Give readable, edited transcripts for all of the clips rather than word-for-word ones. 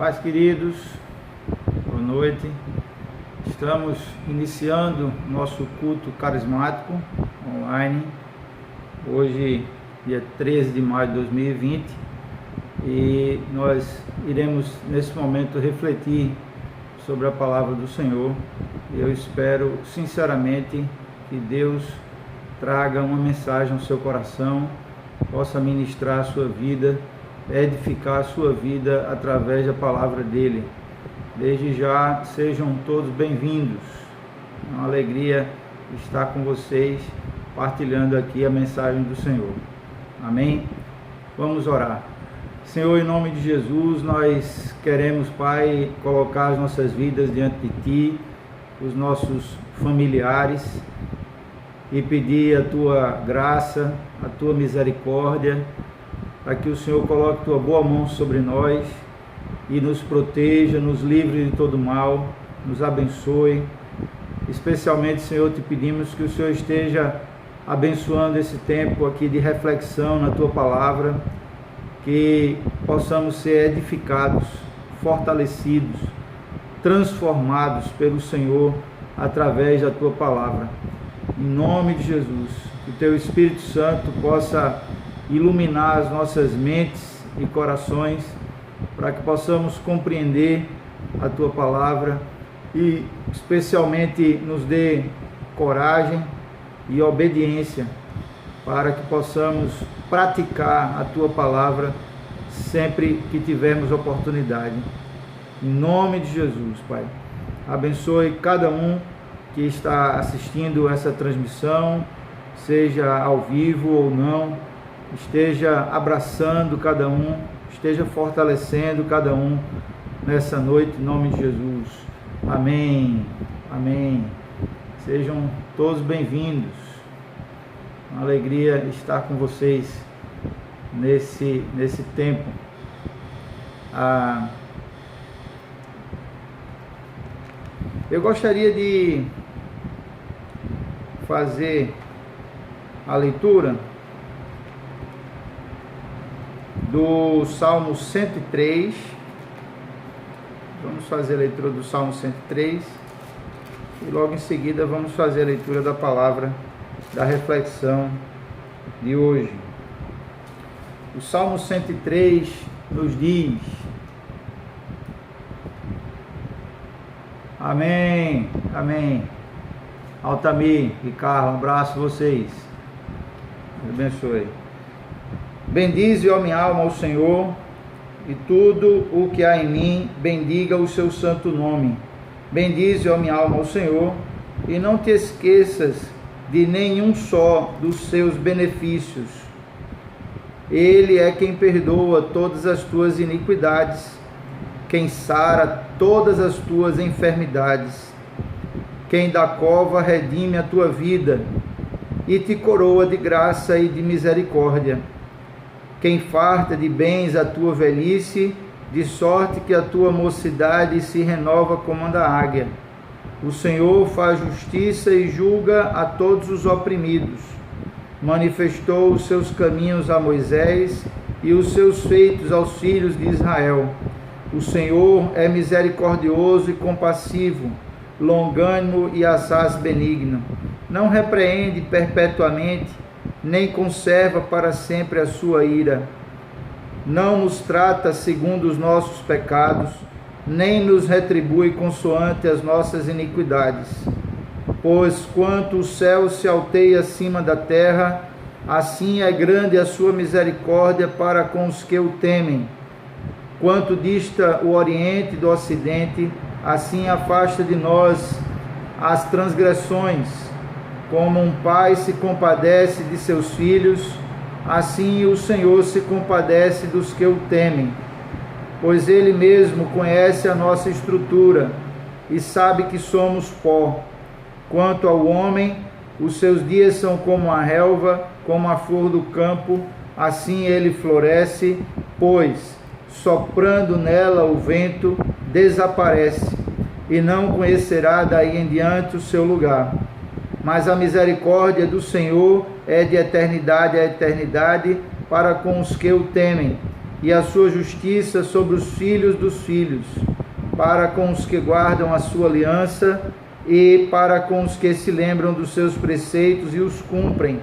Paz, queridos, boa noite. Estamos iniciando nosso culto carismático online, hoje, dia 13 de maio de 2020, e nós iremos, nesse momento, refletir sobre a palavra do Senhor. Eu espero, sinceramente, que Deus traga uma mensagem ao seu coração, possa ministrar a sua vida, edificar a sua vida através da palavra dele. Desde já, sejam todos bem-vindos. É uma alegria estar com vocês, partilhando aqui a mensagem do Senhor. Amém? Vamos orar. Senhor, em nome de Jesus, nós queremos, Pai, colocar as nossas vidas diante de Ti, os nossos familiares, e pedir a Tua graça, a Tua misericórdia, para que o Senhor coloque Tua boa mão sobre nós e nos proteja, nos livre de todo mal, nos abençoe. Especialmente, Senhor, te pedimos que o Senhor esteja abençoando esse tempo aqui de reflexão na Tua palavra, que possamos ser edificados, fortalecidos, transformados pelo Senhor através da Tua palavra. Em nome de Jesus, que o Teu Espírito Santo possa iluminar as nossas mentes e corações, para que possamos compreender a Tua palavra e especialmente nos dê coragem e obediência, para que possamos praticar a Tua palavra sempre que tivermos oportunidade. Em nome de Jesus, Pai, abençoe cada um que está assistindo essa transmissão, seja ao vivo ou não, esteja abraçando cada um, esteja fortalecendo cada um nessa noite, em nome de Jesus. Amém, amém. Sejam todos bem-vindos. Uma alegria estar com vocês nesse tempo. Eu gostaria de fazer a leitura do Salmo 103. Vamos fazer a leitura do Salmo 103 e logo em seguida vamos fazer a leitura da palavra da reflexão de hoje. O Salmo 103 nos diz: Amém, amém. Altamir e Carla, um abraço a vocês. Deus abençoe. Bendize, ó minha alma, ao Senhor, e tudo o que há em mim, bendiga o seu santo nome. Bendize, ó minha alma, ao Senhor, e não te esqueças de nenhum só dos seus benefícios. Ele é quem perdoa todas as tuas iniquidades, quem sara todas as tuas enfermidades, quem da cova redime a tua vida e te coroa de graça e de misericórdia, quem farta de bens a tua velhice, de sorte que a tua mocidade se renova como a da águia. O Senhor faz justiça e julga a todos os oprimidos. Manifestou os seus caminhos a Moisés e os seus feitos aos filhos de Israel. O Senhor é misericordioso e compassivo, longânimo e assaz benigno. Não repreende perpetuamente, nem conserva para sempre a sua ira. Não nos trata segundo os nossos pecados, nem nos retribui consoante as nossas iniquidades. Pois quanto o céu se alteia acima da terra, assim é grande a sua misericórdia para com os que o temem. Quanto dista o oriente do ocidente, assim afasta de nós as transgressões. Como um pai se compadece de seus filhos, assim o Senhor se compadece dos que o temem. Pois Ele mesmo conhece a nossa estrutura e sabe que somos pó. Quanto ao homem, os seus dias são como a relva, como a flor do campo, assim ele floresce, pois, soprando nela o vento, desaparece, e não conhecerá daí em diante o seu lugar. Mas a misericórdia do Senhor é de eternidade a eternidade para com os que o temem, e a sua justiça sobre os filhos dos filhos, para com os que guardam a sua aliança e para com os que se lembram dos seus preceitos e os cumprem.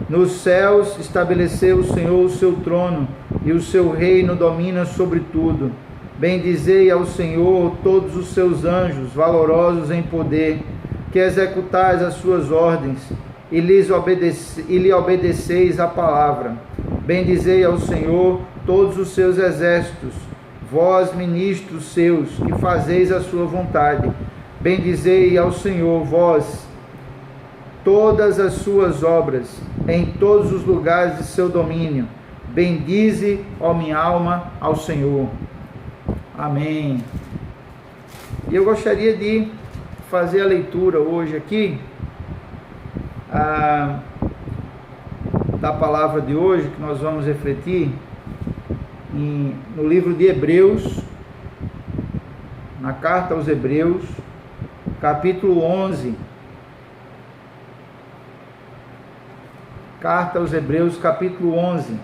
Nos céus estabeleceu o Senhor o seu trono, e o seu reino domina sobre tudo. Bendizei ao Senhor todos os seus anjos, valorosos em poder, que executais as suas ordens, e lhe obedeceis a palavra. Bendizei ao Senhor todos os seus exércitos, vós, ministros seus, que fazeis a sua vontade. Bendizei ao Senhor, vós, todas as suas obras, em todos os lugares de seu domínio. Bendize, ó minha alma, ao Senhor. Amém. E eu gostaria de fazer a leitura hoje aqui, da palavra de hoje, que nós vamos refletir no livro de Hebreus, na carta aos Hebreus, capítulo 11. Carta aos Hebreus, capítulo 11.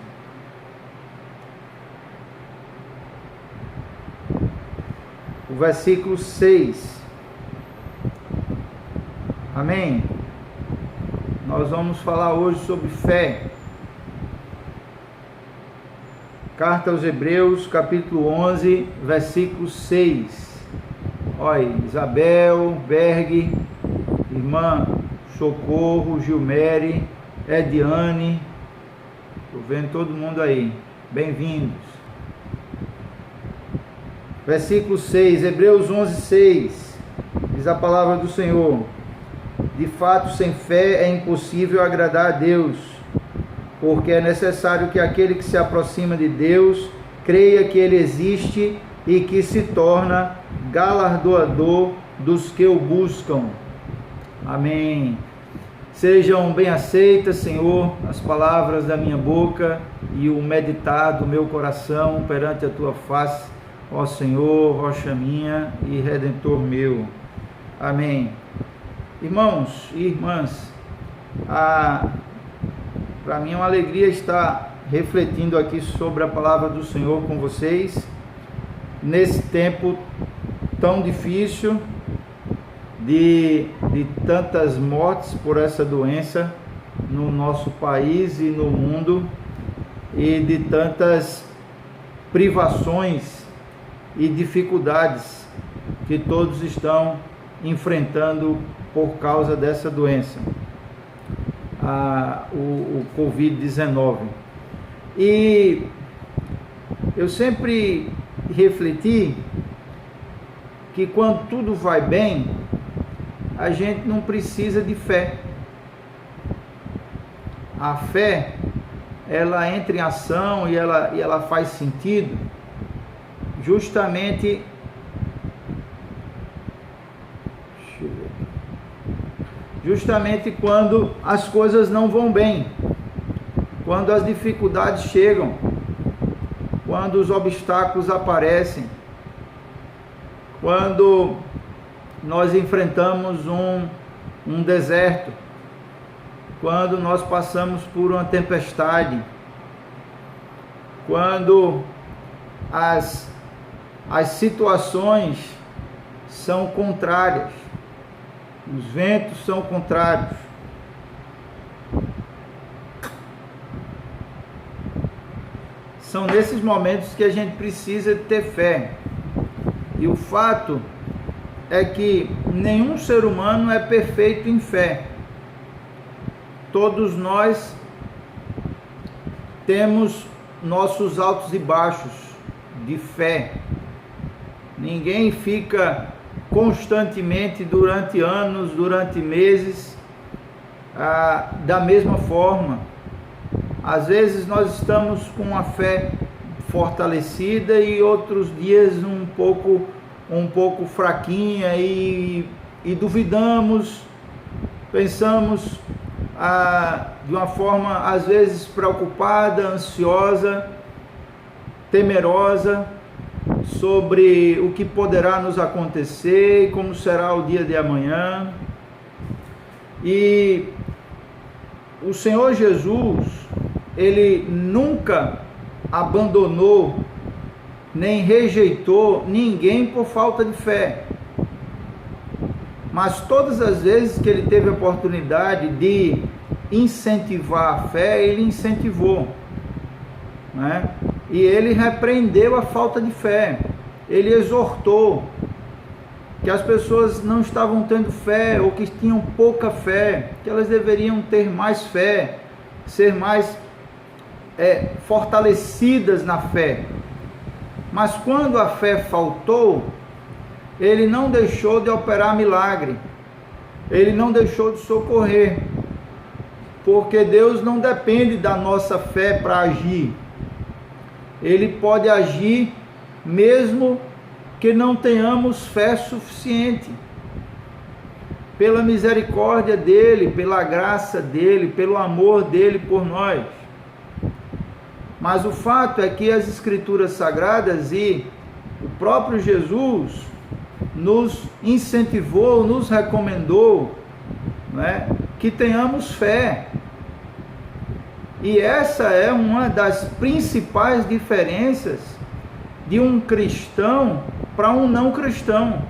O versículo 6. Amém? Nós vamos falar hoje sobre fé. Carta aos Hebreus, capítulo 11, versículo 6. Olha, Isabel, Berg, irmã Socorro, Gilmere, Ediane, estou vendo todo mundo aí, bem-vindos. Versículo 6, Hebreus 11, 6, diz a palavra do Senhor: de fato, sem fé é impossível agradar a Deus, porque é necessário que aquele que se aproxima de Deus creia que Ele existe e que se torna galardoador dos que o buscam. Amém. Sejam bem aceitas, Senhor, as palavras da minha boca e o meditar do meu coração perante a Tua face, ó Senhor, rocha minha e redentor meu. Amém. Irmãos e irmãs, para mim é uma alegria estar refletindo aqui sobre a palavra do Senhor com vocês, nesse tempo tão difícil, de tantas mortes por essa doença no nosso país e no mundo, e de tantas privações e dificuldades que todos estão enfrentando por causa dessa doença, o Covid-19. E eu sempre refleti que quando tudo vai bem, a gente não precisa de fé. A fé, ela entra em ação e ela faz sentido justamente quando as coisas não vão bem, quando as dificuldades chegam, quando os obstáculos aparecem, quando nós enfrentamos um deserto, quando nós passamos por uma tempestade, quando as situações são contrárias, os ventos são contrários. São nesses momentos que a gente precisa ter fé. E o fato é que nenhum ser humano é perfeito em fé. Todos nós temos nossos altos e baixos de fé. Ninguém fica constantemente durante anos, durante meses, da mesma forma. Às vezes nós estamos com a fé fortalecida e outros dias um pouco fraquinha e duvidamos, pensamos de uma forma às vezes preocupada, ansiosa, temerosa sobre o que poderá nos acontecer e como será o dia de amanhã. E o Senhor Jesus, Ele nunca abandonou, nem rejeitou ninguém por falta de fé. Mas todas as vezes que ele teve a oportunidade de incentivar a fé, ele incentivou, né? E ele repreendeu a falta de fé, ele exortou que as pessoas não estavam tendo fé, ou que tinham pouca fé, que elas deveriam ter mais fé, ser mais fortalecidas na fé. Mas quando a fé faltou, ele não deixou de operar milagre, ele não deixou de socorrer, porque Deus não depende da nossa fé para agir. Ele pode agir mesmo que não tenhamos fé suficiente. Pela misericórdia dele, pela graça dele, pelo amor dele por nós. Mas o fato é que as Escrituras Sagradas e o próprio Jesus nos incentivou, nos recomendou, né, que tenhamos fé. E essa é uma das principais diferenças de um cristão para um não cristão.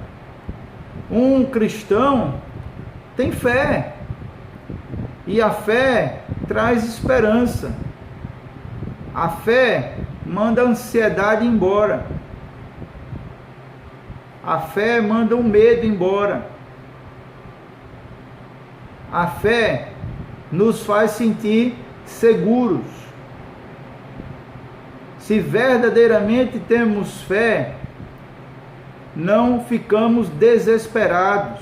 Um cristão tem fé, e a fé traz esperança. A fé manda a ansiedade embora. A fé manda o medo embora. A fé nos faz sentir seguros. Se verdadeiramente temos fé, não ficamos desesperados,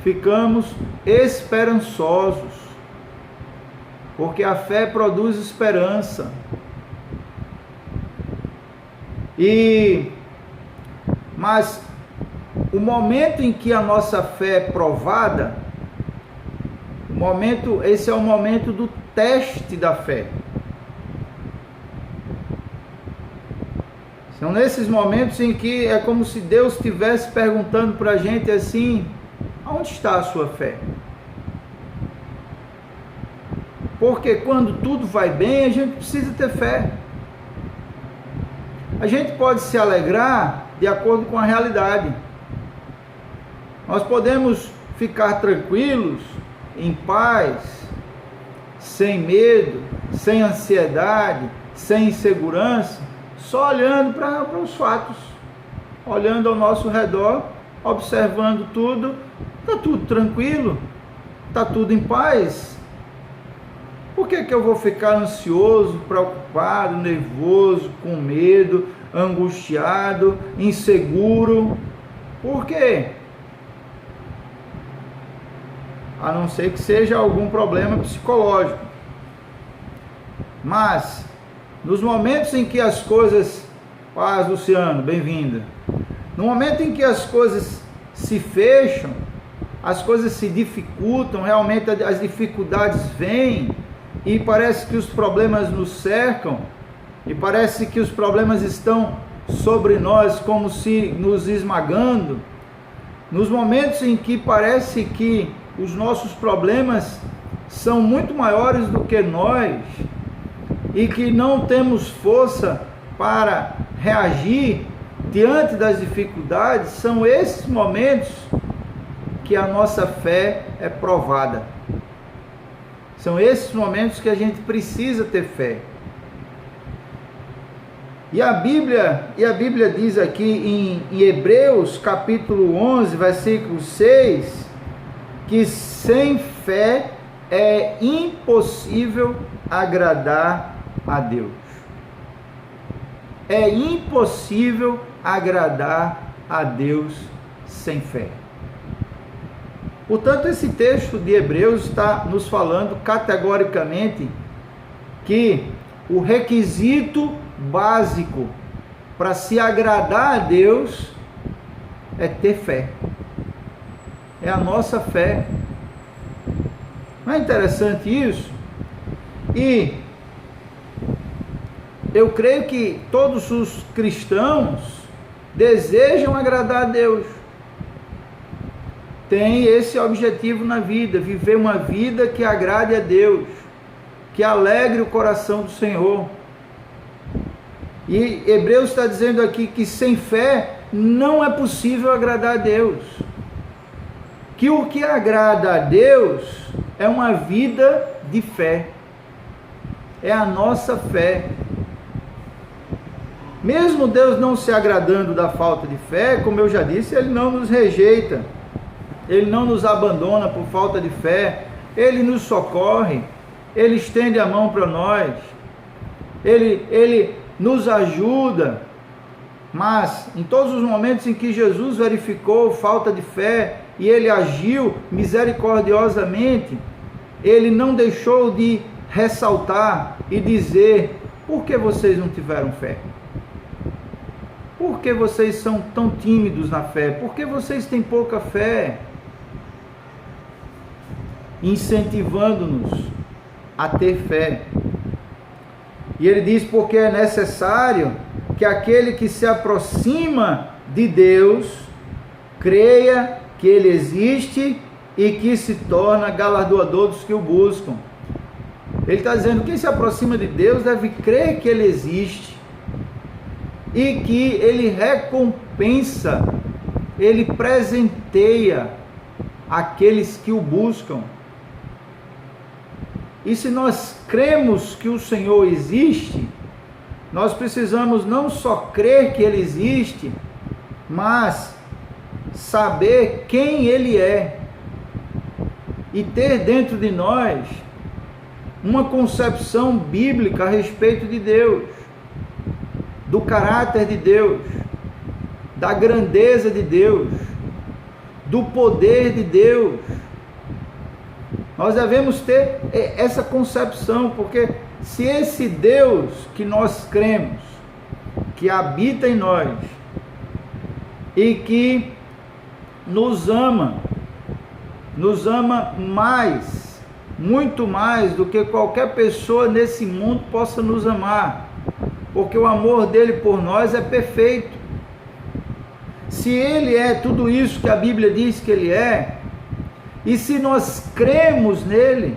ficamos esperançosos, porque a fé produz esperança. Mas o momento em que a nossa fé é provada, esse é o momento do teste da fé. São nesses momentos em que é como se Deus estivesse perguntando para a gente assim: aonde está a sua fé? Porque quando tudo vai bem, a gente precisa ter fé. A gente pode se alegrar de acordo com a realidade. Nós podemos ficar tranquilos, em paz, sem medo, sem ansiedade, sem insegurança, só olhando para os fatos, olhando ao nosso redor, observando tudo. Está tudo tranquilo, está tudo em paz. Por que eu vou ficar ansioso, preocupado, nervoso, com medo, angustiado, inseguro? Por quê? A não ser que seja algum problema psicológico. Mas, nos momentos em que as coisas... Paz, Luciano, bem-vinda. No momento em que as coisas se fecham, as coisas se dificultam, realmente as dificuldades vêm, e parece que os problemas nos cercam, e parece que os problemas estão sobre nós como se nos esmagando. Nos momentos em que parece que os nossos problemas são muito maiores do que nós, e que não temos força para reagir diante das dificuldades, são esses momentos que a nossa fé é provada. São esses momentos que a gente precisa ter fé. E a Bíblia diz aqui em Hebreus capítulo 11, versículo 6, que sem fé é impossível agradar a Deus. É impossível agradar a Deus sem fé. Portanto, esse texto de Hebreus está nos falando categoricamente que o requisito básico para se agradar a Deus é ter fé. É a nossa fé. Não é interessante isso? E eu creio que todos os cristãos desejam agradar a Deus. Tem esse objetivo na vida, viver uma vida que agrade a Deus, que alegre o coração do Senhor. E Hebreus está dizendo aqui que sem fé não é possível agradar a Deus. Que o que agrada a Deus é uma vida de fé. É a nossa fé. Mesmo Deus não se agradando da falta de fé, como eu já disse, Ele não nos rejeita. Ele não nos abandona por falta de fé. Ele nos socorre. Ele estende a mão para nós. Ele nos ajuda. Mas em todos os momentos em que Jesus verificou falta de fé e Ele agiu misericordiosamente, Ele não deixou de ressaltar e dizer: por que vocês não tiveram fé? Por que vocês são tão tímidos na fé? Por que vocês têm pouca fé? Incentivando-nos a ter fé. E ele diz: porque é necessário que aquele que se aproxima de Deus creia que Ele existe e que se torna galardoador dos que o buscam. Ele está dizendo que quem se aproxima de Deus deve crer que Ele existe e que Ele recompensa, Ele presenteia aqueles que o buscam. E se nós cremos que o Senhor existe, nós precisamos não só crer que Ele existe, mas saber quem Ele é e ter dentro de nós uma concepção bíblica a respeito de Deus, do caráter de Deus, da grandeza de Deus, do poder de Deus. Nós devemos ter essa concepção, porque se esse Deus que nós cremos, que habita em nós e que nos ama mais, muito mais do que qualquer pessoa nesse mundo possa nos amar, porque o amor dele por nós é perfeito. Se Ele é tudo isso que a Bíblia diz que Ele é, e se nós cremos nele,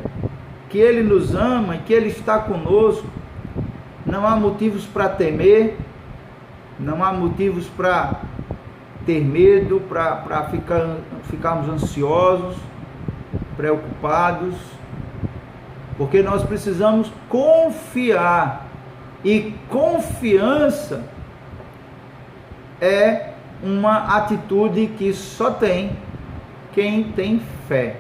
que Ele nos ama e que Ele está conosco, não há motivos para temer, não há motivos para ter medo, para ficarmos ansiosos, preocupados, porque nós precisamos confiar, e confiança é uma atitude que só tem quem tem fé.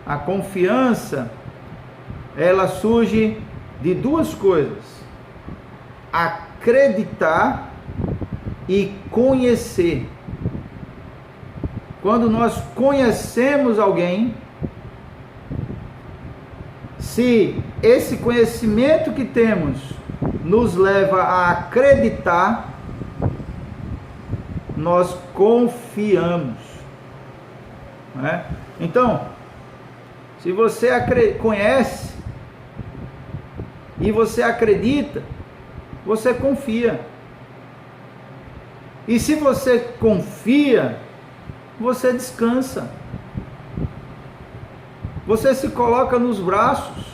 A confiança, ela surge de duas coisas: acreditar e conhecer. Quando nós conhecemos alguém, se esse conhecimento que temos nos leva a acreditar, nós confiamos, né? Então, se você conhece e você acredita, você confia. E se você confia, você descansa. Você se coloca nos braços.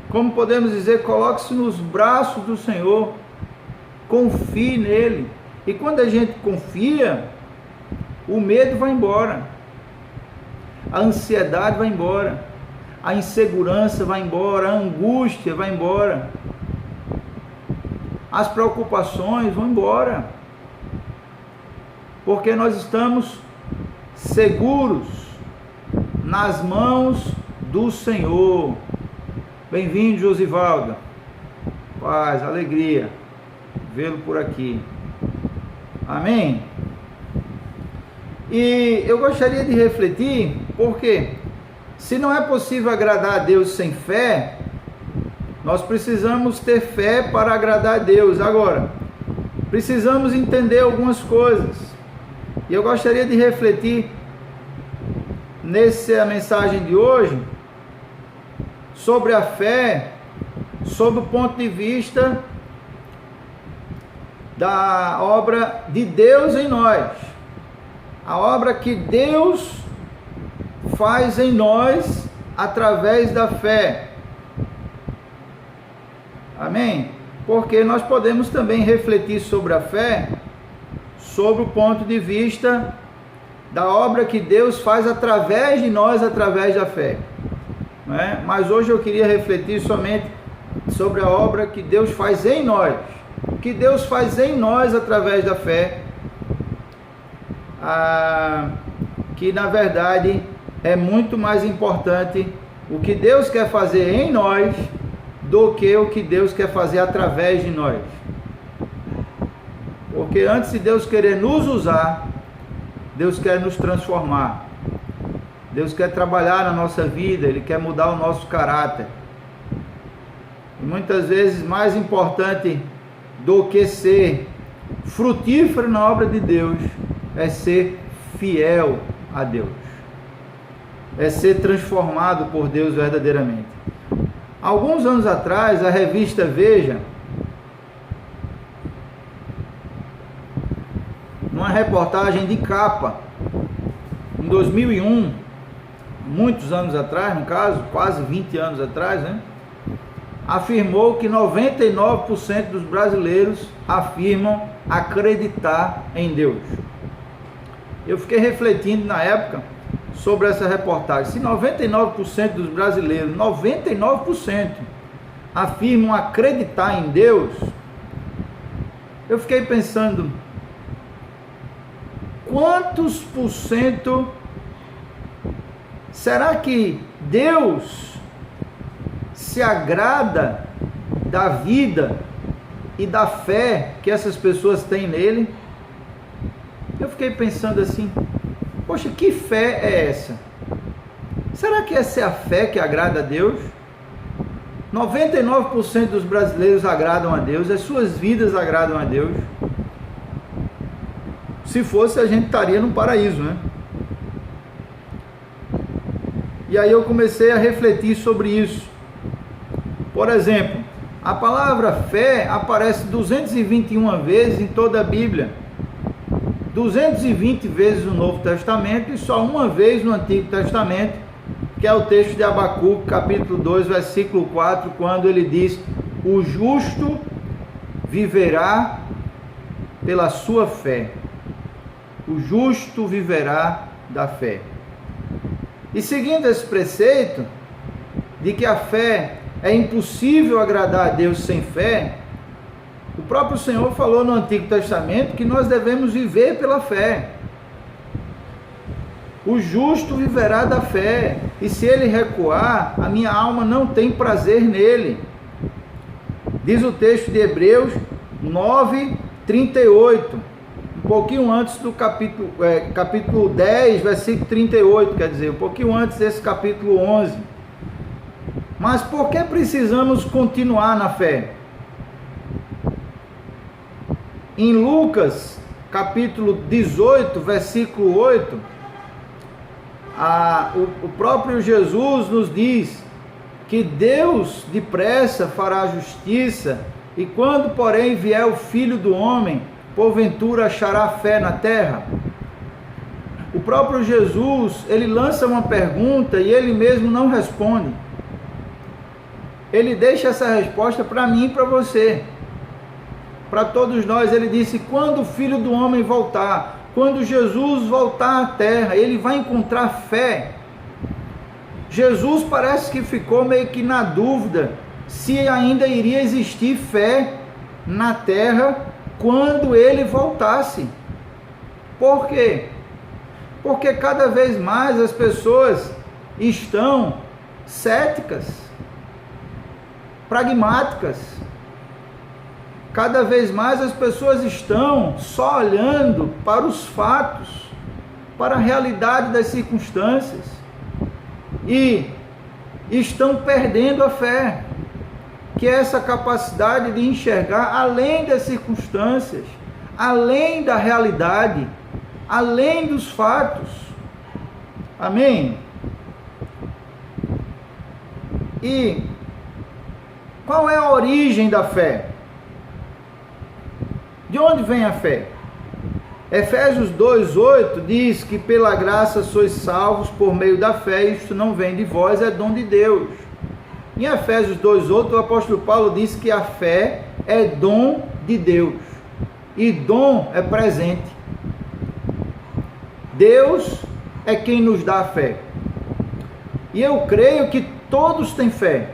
Como podemos dizer, coloque-se nos braços do Senhor. Confie nele. E quando a gente confia, o medo vai embora. A ansiedade vai embora. A insegurança vai embora. A angústia vai embora. As preocupações vão embora. Porque nós estamos seguros nas mãos do Senhor. Bem-vindo, Josivalda. Paz, alegria vê-lo por aqui. Amém? E eu gostaria de refletir, porque se não é possível agradar a Deus sem fé, nós precisamos ter fé para agradar a Deus. Agora, precisamos entender algumas coisas. E eu gostaria de refletir nessa mensagem de hoje sobre a fé, sob o ponto de vista da obra de Deus em nós, a obra que Deus faz em nós através da fé. Amém? Amém? Porque nós podemos também refletir sobre a fé, sobre o ponto de vista da obra que Deus faz através de nós, através da fé. Não é? Mas hoje eu queria refletir somente sobre a obra que Deus faz em nós. O que Deus faz em nós através da fé, que na verdade é muito mais importante o que Deus quer fazer em nós do que o que Deus quer fazer através de nós. Porque antes de Deus querer nos usar, Deus quer nos transformar. Deus quer trabalhar na nossa vida, Ele quer mudar o nosso caráter. E muitas vezes mais importante do que ser frutífero na obra de Deus é ser fiel a Deus, é ser transformado por Deus verdadeiramente. Alguns anos atrás, a revista Veja, numa reportagem de capa, em 2001, muitos anos atrás, no caso, quase 20 anos atrás, né, afirmou que 99% dos brasileiros afirmam acreditar em Deus. Eu fiquei refletindo na época sobre essa reportagem. Se 99% dos brasileiros, 99% afirmam acreditar em Deus, eu fiquei pensando, quantos por cento será que Deus se agrada da vida e da fé que essas pessoas têm nele? Eu fiquei pensando assim, poxa, que fé é essa? Será que essa é a fé que agrada a Deus? 99% dos brasileiros agradam a Deus, as suas vidas agradam a Deus. Se fosse, a gente estaria no paraíso, né? E aí eu comecei a refletir sobre isso. Por exemplo, a palavra fé aparece 221 vezes em toda a Bíblia. 220 vezes no Novo Testamento e só uma vez no Antigo Testamento, que é o texto de Abacuque, capítulo 2, versículo 4, quando ele diz: o justo viverá pela sua fé. O justo viverá da fé. E seguindo esse preceito de que a fé é impossível agradar a Deus sem fé, o próprio Senhor falou no Antigo Testamento que nós devemos viver pela fé. O justo viverá da fé, e se ele recuar, a minha alma não tem prazer nele. Diz o texto de Hebreus 9:38, um pouquinho antes do capítulo 10, versículo 38, quer dizer, um pouquinho antes desse capítulo 11. Mas por que precisamos continuar na fé? Em Lucas, capítulo 18, versículo 8, o próprio Jesus nos diz que Deus depressa fará justiça, e quando, porém, vier o Filho do Homem, porventura achará fé na terra? O próprio Jesus, ele lança uma pergunta e ele mesmo não responde. Ele deixa essa resposta para mim e para você. Para todos nós, ele disse: quando o Filho do Homem voltar, quando Jesus voltar à terra, ele vai encontrar fé. Jesus parece que ficou meio que na dúvida se ainda iria existir fé na terra quando ele voltasse. Por quê? Porque cada vez mais as pessoas estão céticas, pragmáticas. Cada vez mais as pessoas estão só olhando para os fatos, para a realidade das circunstâncias, e estão perdendo a fé, que é essa capacidade de enxergar além das circunstâncias, além da realidade, além dos fatos. Amém? E qual é a origem da fé? De onde vem a fé? Efésios 2:8 diz que pela graça sois salvos por meio da fé, isto não vem de vós, é dom de Deus. Em Efésios 2:8, o apóstolo Paulo diz que a fé é dom de Deus. E dom é presente. Deus é quem nos dá a fé. E eu creio que todos têm fé.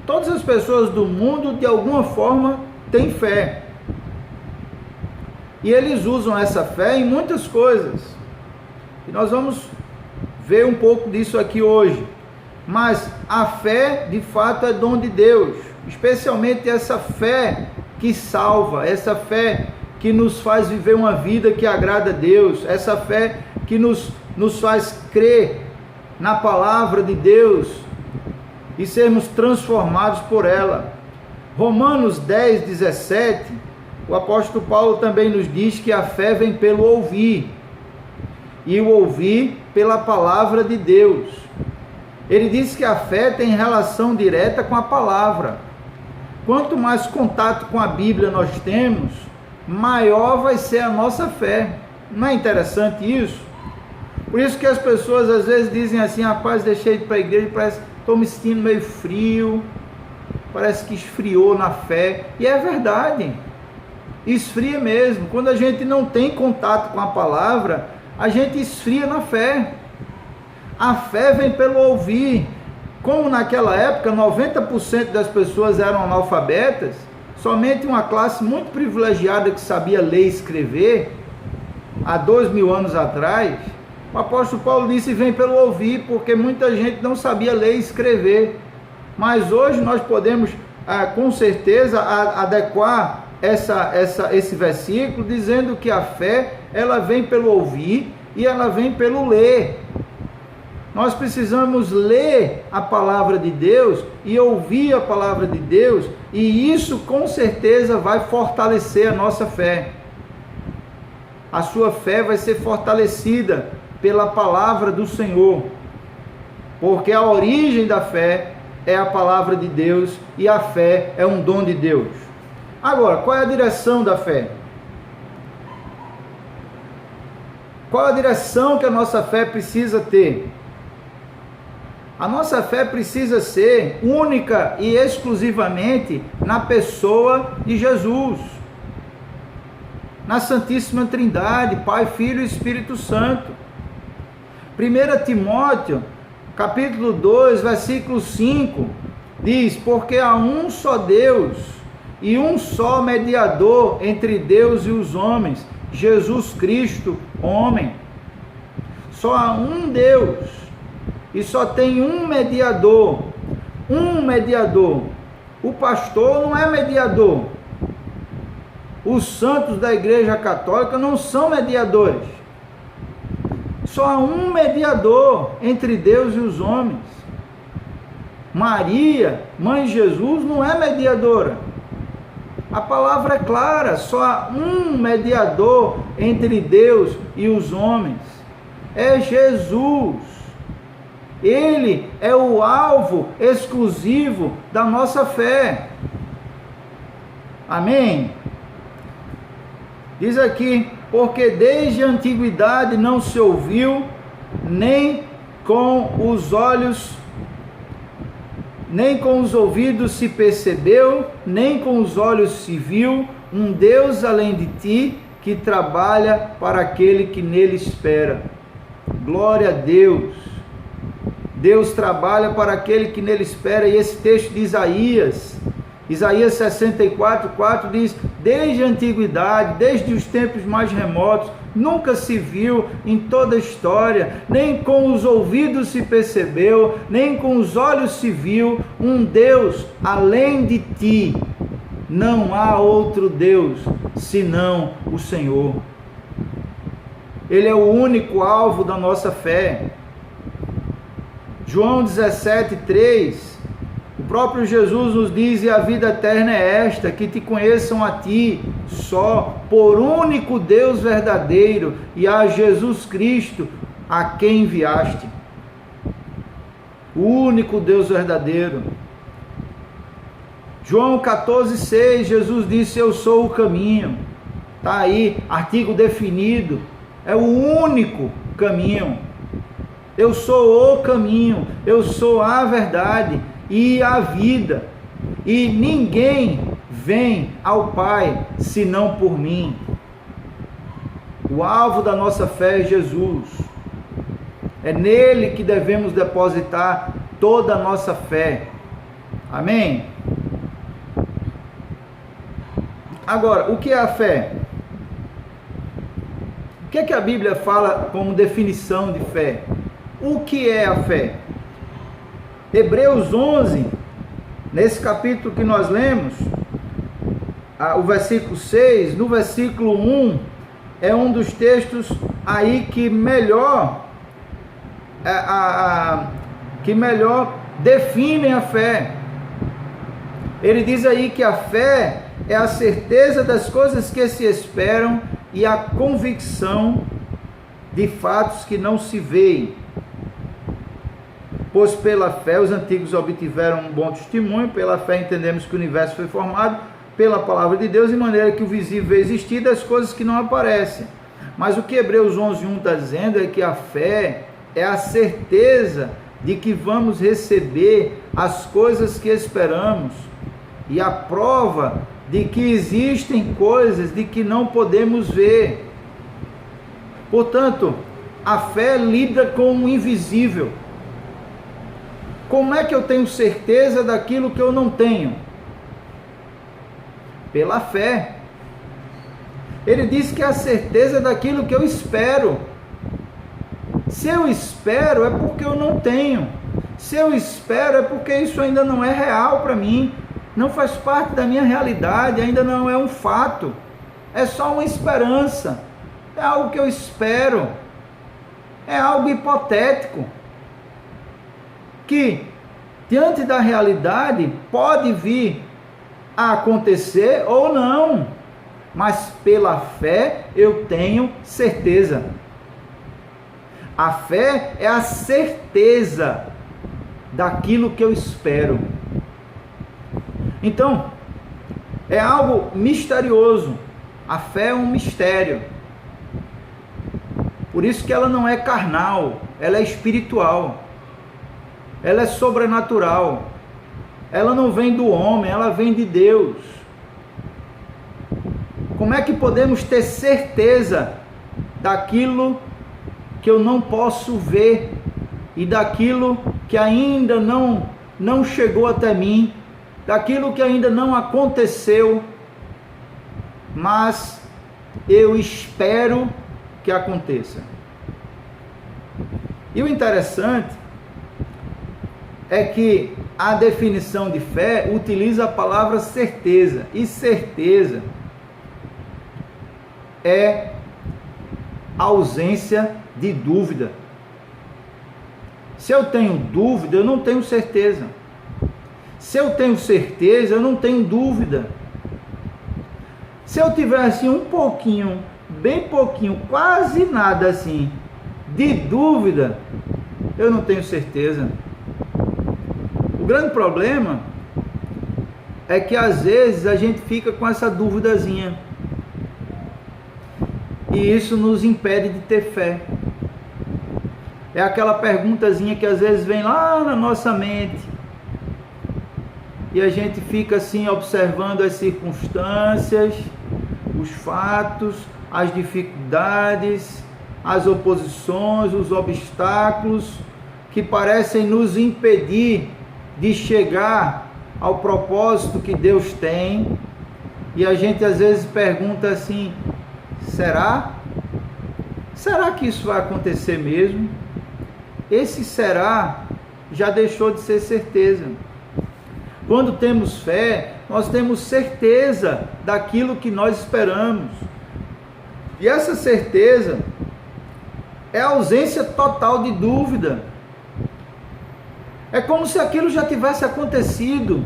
Todas as pessoas do mundo, de alguma forma, têm fé. E eles usam essa fé em muitas coisas. E nós vamos ver um pouco disso aqui hoje. Mas a fé, de fato, é dom de Deus. Especialmente essa fé que salva, essa fé que nos faz viver uma vida que agrada a Deus, essa fé que nos faz crer na palavra de Deus e sermos transformados por ela. Romanos 10:17, o apóstolo Paulo também nos diz que a fé vem pelo ouvir, e o ouvir pela palavra de Deus. Ele diz que a fé tem relação direta com a palavra. Quanto mais contato com a Bíblia nós temos, maior vai ser a nossa fé. Não é interessante isso? Por isso que as pessoas às vezes dizem assim: rapaz, deixei de ir para a igreja, parece que estou me sentindo meio frio, parece que esfriou na fé. E é verdade, esfria mesmo. Quando a gente não tem contato com a palavra, a gente esfria na fé. A fé vem pelo ouvir. Como naquela época 90% das pessoas eram analfabetas, somente uma classe muito privilegiada que sabia ler e escrever, há 2000 anos atrás, o apóstolo Paulo disse: vem pelo ouvir, porque muita gente não sabia ler e escrever. Mas hoje nós podemos, com certeza, adequar esse versículo, dizendo que a fé, ela vem pelo ouvir e ela vem pelo ler. Nós precisamos ler a palavra de Deus e ouvir a palavra de Deus, e isso com certeza vai fortalecer a nossa fé. A sua fé vai ser fortalecida pela palavra do Senhor, porque a origem da fé é a palavra de Deus e a fé é um dom de Deus. Agora, qual é a direção da fé? Qual a direção que a nossa fé precisa ter? A nossa fé precisa ser única e exclusivamente na pessoa de Jesus, na Santíssima Trindade, Pai, Filho e Espírito Santo. 1 Timóteo, capítulo 2, versículo 5, diz: porque há um só Deus e um só mediador entre Deus e os homens, Jesus Cristo, homem. Só há um Deus. E só tem um mediador. Um mediador. O pastor não é mediador. Os santos da Igreja Católica não são mediadores. Só há um mediador entre Deus e os homens. Maria, mãe de Jesus, não é mediadora. A palavra é clara: só há um mediador entre Deus e os homens. É Jesus. Ele é o alvo exclusivo da nossa fé. Amém? Diz aqui: porque desde a antiguidade não se ouviu, nem com os olhos, nem com os ouvidos se percebeu, nem com os olhos se viu, um Deus além de ti, que trabalha para aquele que nele espera. Glória a Deus! Deus trabalha para aquele que nele espera. E esse texto de Isaías 64:4 diz: desde a antiguidade, desde os tempos mais remotos, nunca se viu em toda a história, nem com os ouvidos se percebeu, nem com os olhos se viu, um Deus além de ti. Não há outro Deus senão o Senhor. Ele é o único alvo da nossa fé. João 17:3, o próprio Jesus nos diz: e a vida eterna é esta, que te conheçam a ti, só, por único Deus verdadeiro, e a Jesus Cristo, a quem enviaste. O único Deus verdadeiro. João 14:6, Jesus disse: eu sou o caminho. Está aí, artigo definido, é o único caminho. Eu sou o caminho, eu sou a verdade e a vida. E ninguém vem ao Pai senão por mim. O alvo da nossa fé é Jesus. É nele que devemos depositar toda a nossa fé. Amém? Agora, o que é a fé? O que é que a Bíblia fala como definição de fé? O que é a fé? Hebreus 11, nesse capítulo que nós lemos, o versículo 6, no versículo 1, é um dos textos aí que melhor definem a fé. Ele diz aí que a fé é a certeza das coisas que se esperam e a convicção de fatos que não se veem. Pois pela fé os antigos obtiveram um bom testemunho, pela fé entendemos que o universo foi formado pela palavra de Deus, de maneira que o visível veio existir das coisas que não aparecem. Mas o que Hebreus 11:1 está dizendo é que a fé é a certeza de que vamos receber as coisas que esperamos e a prova de que existem coisas de que não podemos ver. Portanto, a fé lida com o invisível. Como é que eu tenho certeza daquilo que eu não tenho? Pela fé. Ele diz que é a certeza daquilo que eu espero. Se eu espero é porque eu não tenho. Se eu espero é porque isso ainda não é real para mim. Não faz parte da minha realidade, ainda não é um fato. É só uma esperança. É algo que eu espero. É algo hipotético. Que, diante da realidade, pode vir a acontecer ou não. Mas pela fé eu tenho certeza. A fé é a certeza daquilo que eu espero. Então, é algo misterioso. A fé é um mistério. Por isso que ela não é carnal, ela é espiritual. Ela é sobrenatural. Ela não vem do homem, ela vem de Deus. Como é que podemos ter certeza daquilo que eu não posso ver e daquilo que ainda não chegou até mim, daquilo que ainda não aconteceu, mas eu espero que aconteça? E o interessante é que a definição de fé utiliza a palavra certeza, e certeza é ausência de dúvida. Se eu tenho dúvida, eu não tenho certeza. Se eu tenho certeza, eu não tenho dúvida. Se eu tiver assim um pouquinho, bem pouquinho, quase nada assim, de dúvida, eu não tenho certeza. O grande problema é que às vezes a gente fica com essa dúvidazinha. E isso nos impede de ter fé. É aquela perguntazinha que às vezes vem lá na nossa mente. E a gente fica assim observando as circunstâncias, os fatos, as dificuldades, as oposições, os obstáculos que parecem nos impedir de chegar ao propósito que Deus tem. E a gente às vezes pergunta assim: será? Será que isso vai acontecer mesmo? Esse será já deixou de ser certeza. Quando temos fé, nós temos certeza daquilo que nós esperamos. E essa certeza é a ausência total de dúvida. É como se aquilo já tivesse acontecido.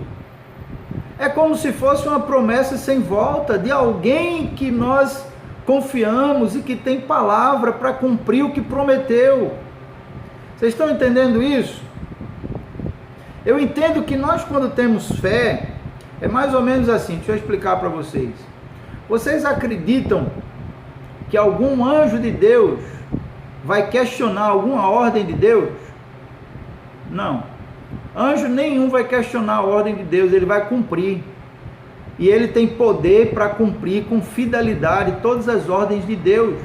É como se fosse uma promessa sem volta de alguém que nós confiamos e que tem palavra para cumprir o que prometeu. Vocês estão entendendo isso? Eu entendo que nós, quando temos fé, é mais ou menos assim. Deixa eu explicar para vocês. Vocês acreditam que algum anjo de Deus vai questionar alguma ordem de Deus? Não. Anjo nenhum vai questionar a ordem de Deus, ele vai cumprir. E ele tem poder para cumprir com fidelidade todas as ordens de Deus.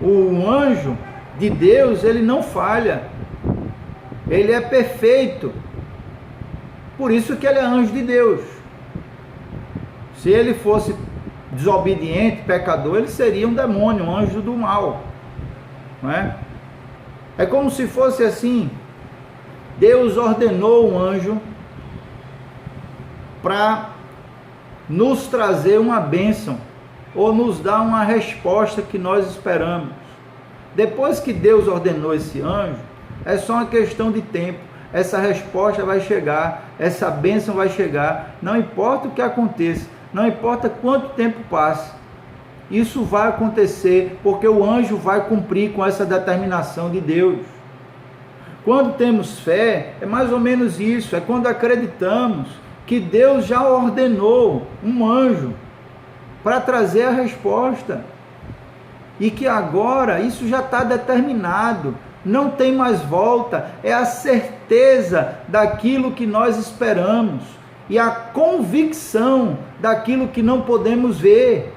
O anjo de Deus, ele não falha. Ele é perfeito. Por isso que ele é anjo de Deus. Se ele fosse desobediente, pecador, ele seria um demônio, um anjo do mal. Não é? É como se fosse assim: Deus ordenou um anjo para nos trazer uma bênção, ou nos dar uma resposta que nós esperamos. Depois que Deus ordenou esse anjo, é só uma questão de tempo. Essa resposta vai chegar, essa bênção vai chegar, não importa o que aconteça, não importa quanto tempo passe, isso vai acontecer, porque o anjo vai cumprir com essa determinação de Deus. Quando temos fé, é mais ou menos isso, é quando acreditamos que Deus já ordenou um anjo para trazer a resposta, e que agora isso já está determinado, não tem mais volta, é a certeza daquilo que nós esperamos, e a convicção daquilo que não podemos ver.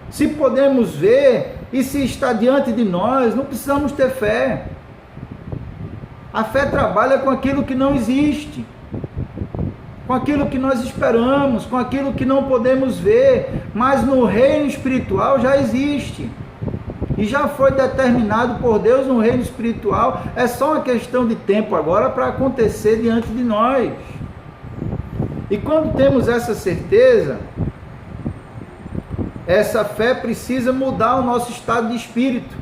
Se podemos ver, e se está diante de nós, não precisamos ter fé. A fé trabalha com aquilo que não existe, com aquilo que nós esperamos, com aquilo que não podemos ver, mas no reino espiritual já existe, e já foi determinado por Deus no reino espiritual. É só uma questão de tempo agora para acontecer diante de nós. E quando temos essa certeza, essa fé precisa mudar o nosso estado de espírito.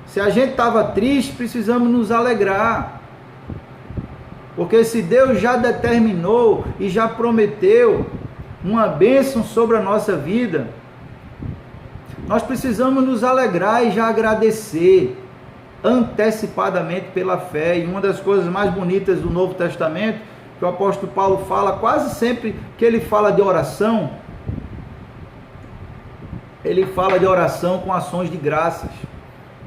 Se a gente estava triste, precisamos nos alegrar, porque se Deus já determinou e já prometeu uma bênção sobre a nossa vida, nós precisamos nos alegrar e já agradecer antecipadamente pela fé. E uma das coisas mais bonitas do Novo Testamento, que o apóstolo Paulo fala, quase sempre que ele fala de oração, ele fala de oração com ações de graças.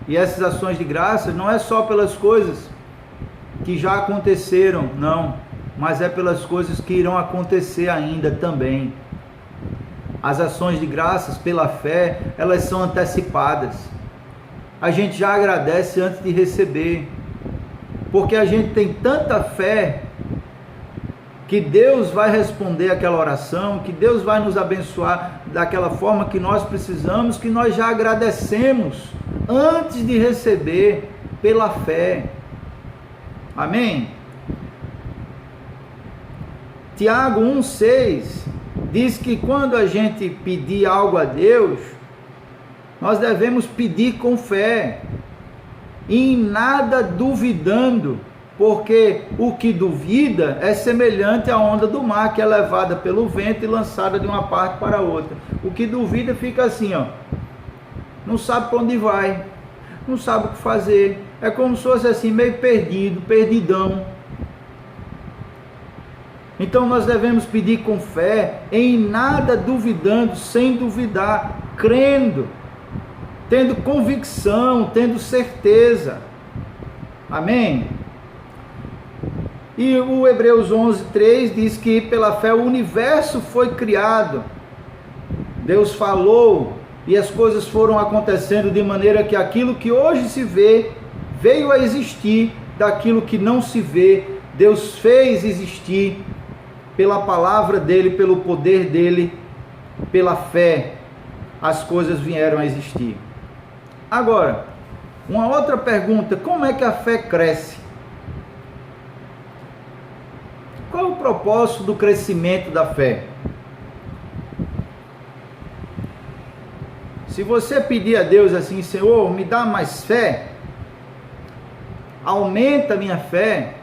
E essas ações de graças não é só pelas coisas que já aconteceram, não, mas é pelas coisas que irão acontecer ainda também. As ações de graças pela fé, elas são antecipadas. A gente já agradece antes de receber, porque a gente tem tanta fé que Deus vai responder aquela oração, que Deus vai nos abençoar daquela forma que nós precisamos, que nós já agradecemos antes de receber pela fé. Amém? Tiago 1,6 diz que quando a gente pedir algo a Deus, nós devemos pedir com fé, e em nada duvidando, porque o que duvida é semelhante à onda do mar, que é levada pelo vento e lançada de uma parte para outra. O que duvida fica assim, ó, não sabe para onde vai, não sabe o que fazer, é como se fosse assim, meio perdido, perdidão. Então nós devemos pedir com fé, em nada duvidando, sem duvidar, crendo, tendo convicção, tendo certeza. Amém? E o Hebreus 11:3 diz que pela fé o universo foi criado. Deus falou e as coisas foram acontecendo de maneira que aquilo que hoje se vê veio a existir daquilo que não se vê. Deus fez existir pela palavra dele, pelo poder dele, pela fé, as coisas vieram a existir. Agora, uma outra pergunta: como é que a fé cresce? Qual é o propósito do crescimento da fé? Se você pedir a Deus assim: Senhor, me dá mais fé, aumenta a minha fé,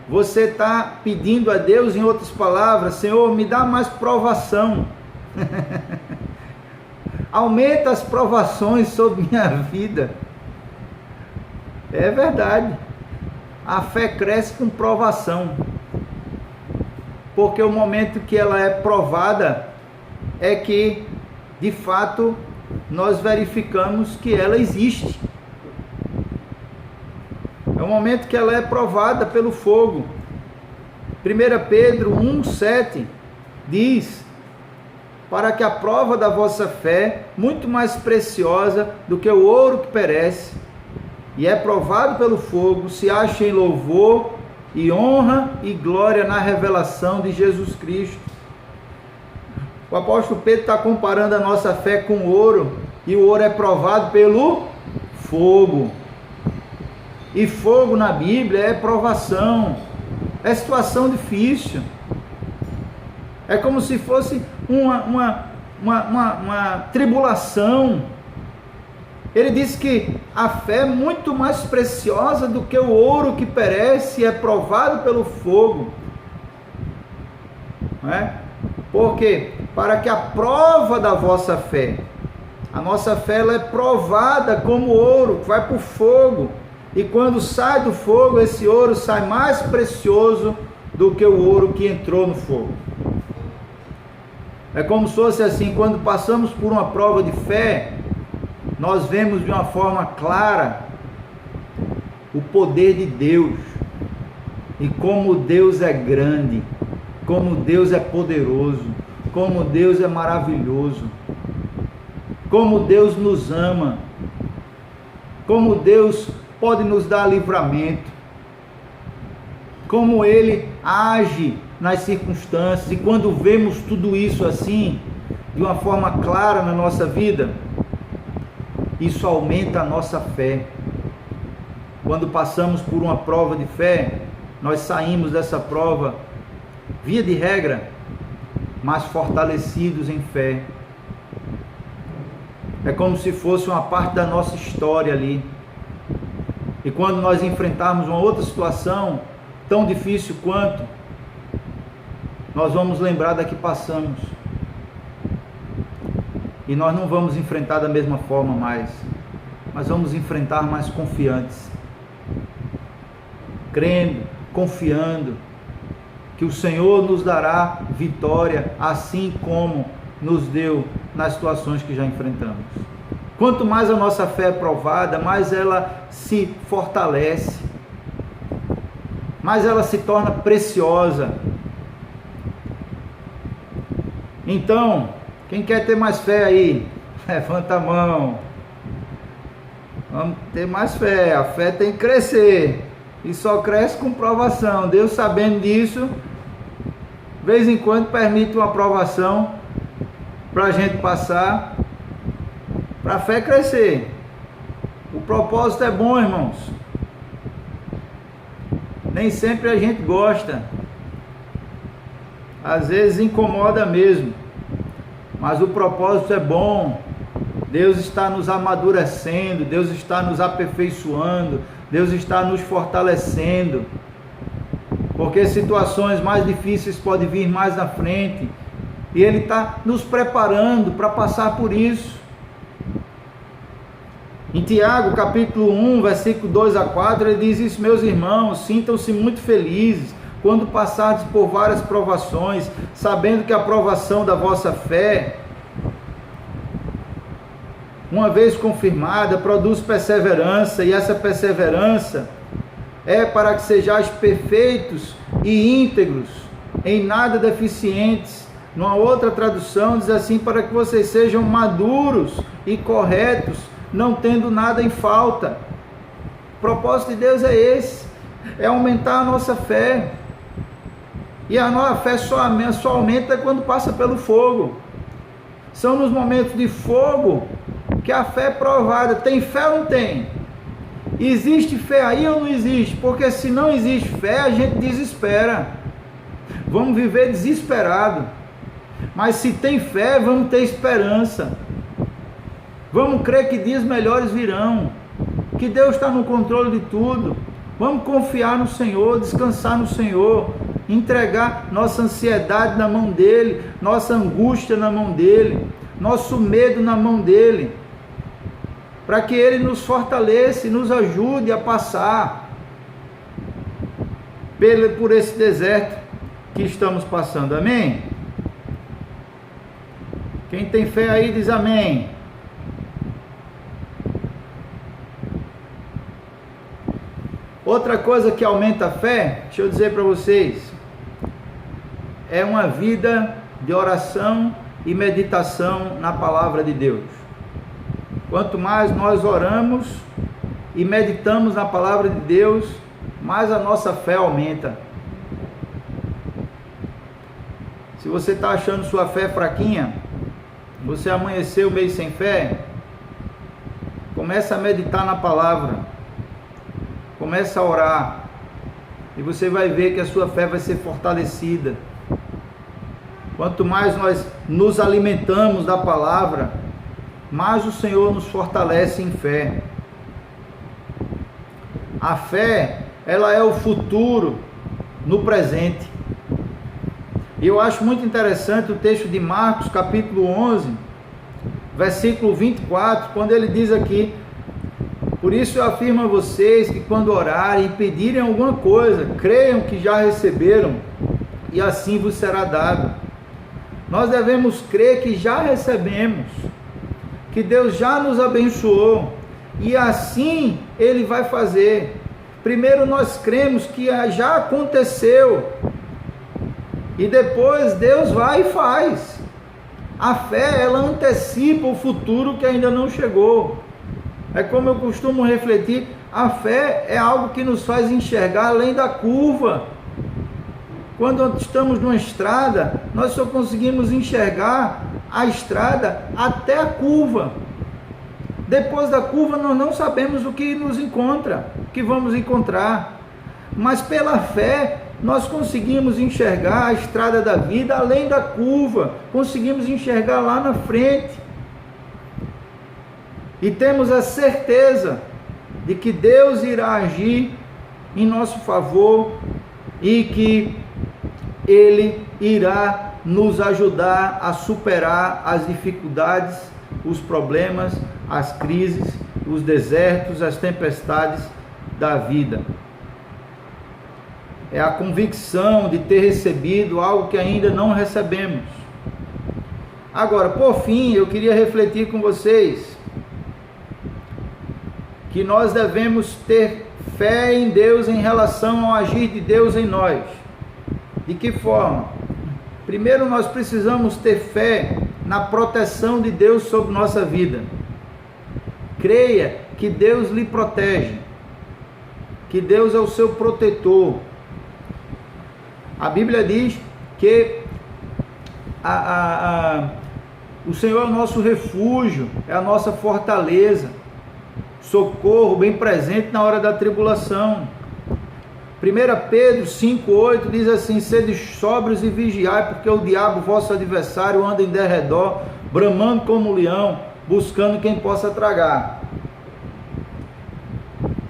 você está pedindo a Deus, em outras palavras: Senhor, me dá mais provação, aumenta as provações sobre minha vida. É verdade, a fé cresce com provação, porque o momento que ela é provada é que, de fato, nós verificamos que ela existe. o momento que ela é provada pelo fogo. 1 Pedro 1,7 diz: para que a prova da vossa fé, muito mais preciosa do que o ouro que perece, e é provado pelo fogo, se ache em louvor e honra e glória na revelação de Jesus Cristo. O apóstolo Pedro está comparando a nossa fé com ouro, e o ouro é provado pelo fogo. E fogo na Bíblia é provação, é situação difícil. É como se fosse uma tribulação. Ele diz que a fé é muito mais preciosa do que o ouro que perece e é provado pelo fogo. Não é? Porque para que a prova da vossa fé, a nossa fé ela é provada como ouro, que vai para o fogo. E quando sai do fogo, esse ouro sai mais precioso do que o ouro que entrou no fogo. É como se fosse assim, quando passamos por uma prova de fé, nós vemos de uma forma clara o poder de Deus, e como Deus é grande, como Deus é poderoso, como Deus é maravilhoso, como Deus nos ama, como Deus pode nos dar livramento, como Ele age nas circunstâncias. E quando vemos tudo isso assim, de uma forma clara na nossa vida, isso aumenta a nossa fé. Quando passamos por uma prova de fé, nós saímos dessa prova, via de regra, mais fortalecidos em fé. É como se fosse uma parte da nossa história ali. E quando nós enfrentarmos uma outra situação, tão difícil quanto, nós vamos lembrar da que passamos. E nós não vamos enfrentar da mesma forma mais, mas vamos enfrentar mais confiantes, crendo, confiando que o Senhor nos dará vitória, assim como nos deu nas situações que já enfrentamos. Quanto mais a nossa fé é provada, mais ela se fortalece, mais ela se torna preciosa. Então, quem quer ter mais fé aí? Levanta a mão. Vamos ter mais fé. A fé tem que crescer. E só cresce com provação. Deus, sabendo disso, de vez em quando permite uma provação para a gente passar, para a fé crescer. O propósito é bom, irmãos. Nem sempre a gente gosta. Às vezes incomoda mesmo. Mas o propósito é bom. Deus está nos amadurecendo, Deus está nos aperfeiçoando, Deus está nos fortalecendo. Porque situações mais difíceis podem vir mais na frente. E Ele está nos preparando para passar por isso. Em Tiago, capítulo 1, versículo 2 a 4, ele diz isso: meus irmãos, sintam-se muito felizes quando passardes por várias provações, sabendo que a provação da vossa fé, uma vez confirmada, produz perseverança, e essa perseverança é para que sejais perfeitos e íntegros, em nada deficientes. Numa outra tradução diz assim: para que vocês sejam maduros e corretos, não tendo nada em falta. O propósito de Deus é esse, é aumentar a nossa fé. E a nossa fé só aumenta quando passa pelo fogo. São nos momentos de fogo que a fé é provada. Tem fé ou não tem? Existe fé aí ou não existe? Porque se não existe fé, a gente desespera. Vamos viver desesperado. Mas se tem fé, vamos ter esperança. Vamos crer que dias melhores virão, que Deus está no controle de tudo. Vamos confiar no Senhor, descansar no Senhor, entregar nossa ansiedade na mão dEle, nossa angústia na mão dEle, nosso medo na mão dEle, para que Ele nos fortaleça e nos ajude a passar por esse deserto que estamos passando. Amém? Quem tem fé aí diz amém. Outra coisa que aumenta a fé, deixa eu dizer para vocês, é uma vida de oração e meditação na palavra de Deus. Quanto mais nós oramos e meditamos na palavra de Deus, mais a nossa fé aumenta. Se você está achando sua fé fraquinha, você amanheceu meio sem fé, começa a meditar na palavra, começa a orar, e você vai ver que a sua fé vai ser fortalecida. Quanto mais nós nos alimentamos da palavra, mais o Senhor nos fortalece em fé. A fé, ela é o futuro no presente. E eu acho muito interessante o texto de Marcos, capítulo 11, versículo 24, quando ele diz aqui: por isso eu afirmo a vocês que quando orarem e pedirem alguma coisa, creiam que já receberam, e assim vos será dado. Nós devemos crer que já recebemos, que Deus já nos abençoou, e assim Ele vai fazer. Primeiro nós cremos que já aconteceu, e depois Deus vai e faz. A fé, ela antecipa o futuro que ainda não chegou. É como eu costumo refletir, a fé é algo que nos faz enxergar além da curva. Quando estamos numa estrada, nós só conseguimos enxergar a estrada até a curva. Depois da curva nós não sabemos o que nos encontra, o que vamos encontrar. Mas pela fé nós conseguimos enxergar a estrada da vida além da curva, conseguimos enxergar lá na frente. E temos a certeza de que Deus irá agir em nosso favor e que Ele irá nos ajudar a superar as dificuldades, os problemas, as crises, os desertos, as tempestades da vida. É a convicção de ter recebido algo que ainda não recebemos. Agora, por fim, eu queria refletir com vocês que nós devemos ter fé em Deus em relação ao agir de Deus em nós. De que forma? Primeiro, nós precisamos ter fé na proteção de Deus sobre nossa vida. Creia que Deus lhe protege, que Deus é o seu protetor. A Bíblia diz que o Senhor é o nosso refúgio, é a nossa fortaleza, socorro bem presente na hora da tribulação. 1 Pedro 5,8 diz assim: sede sóbrios e vigiai, porque o diabo, vosso adversário, anda em derredor, bramando como um leão, buscando quem possa tragar.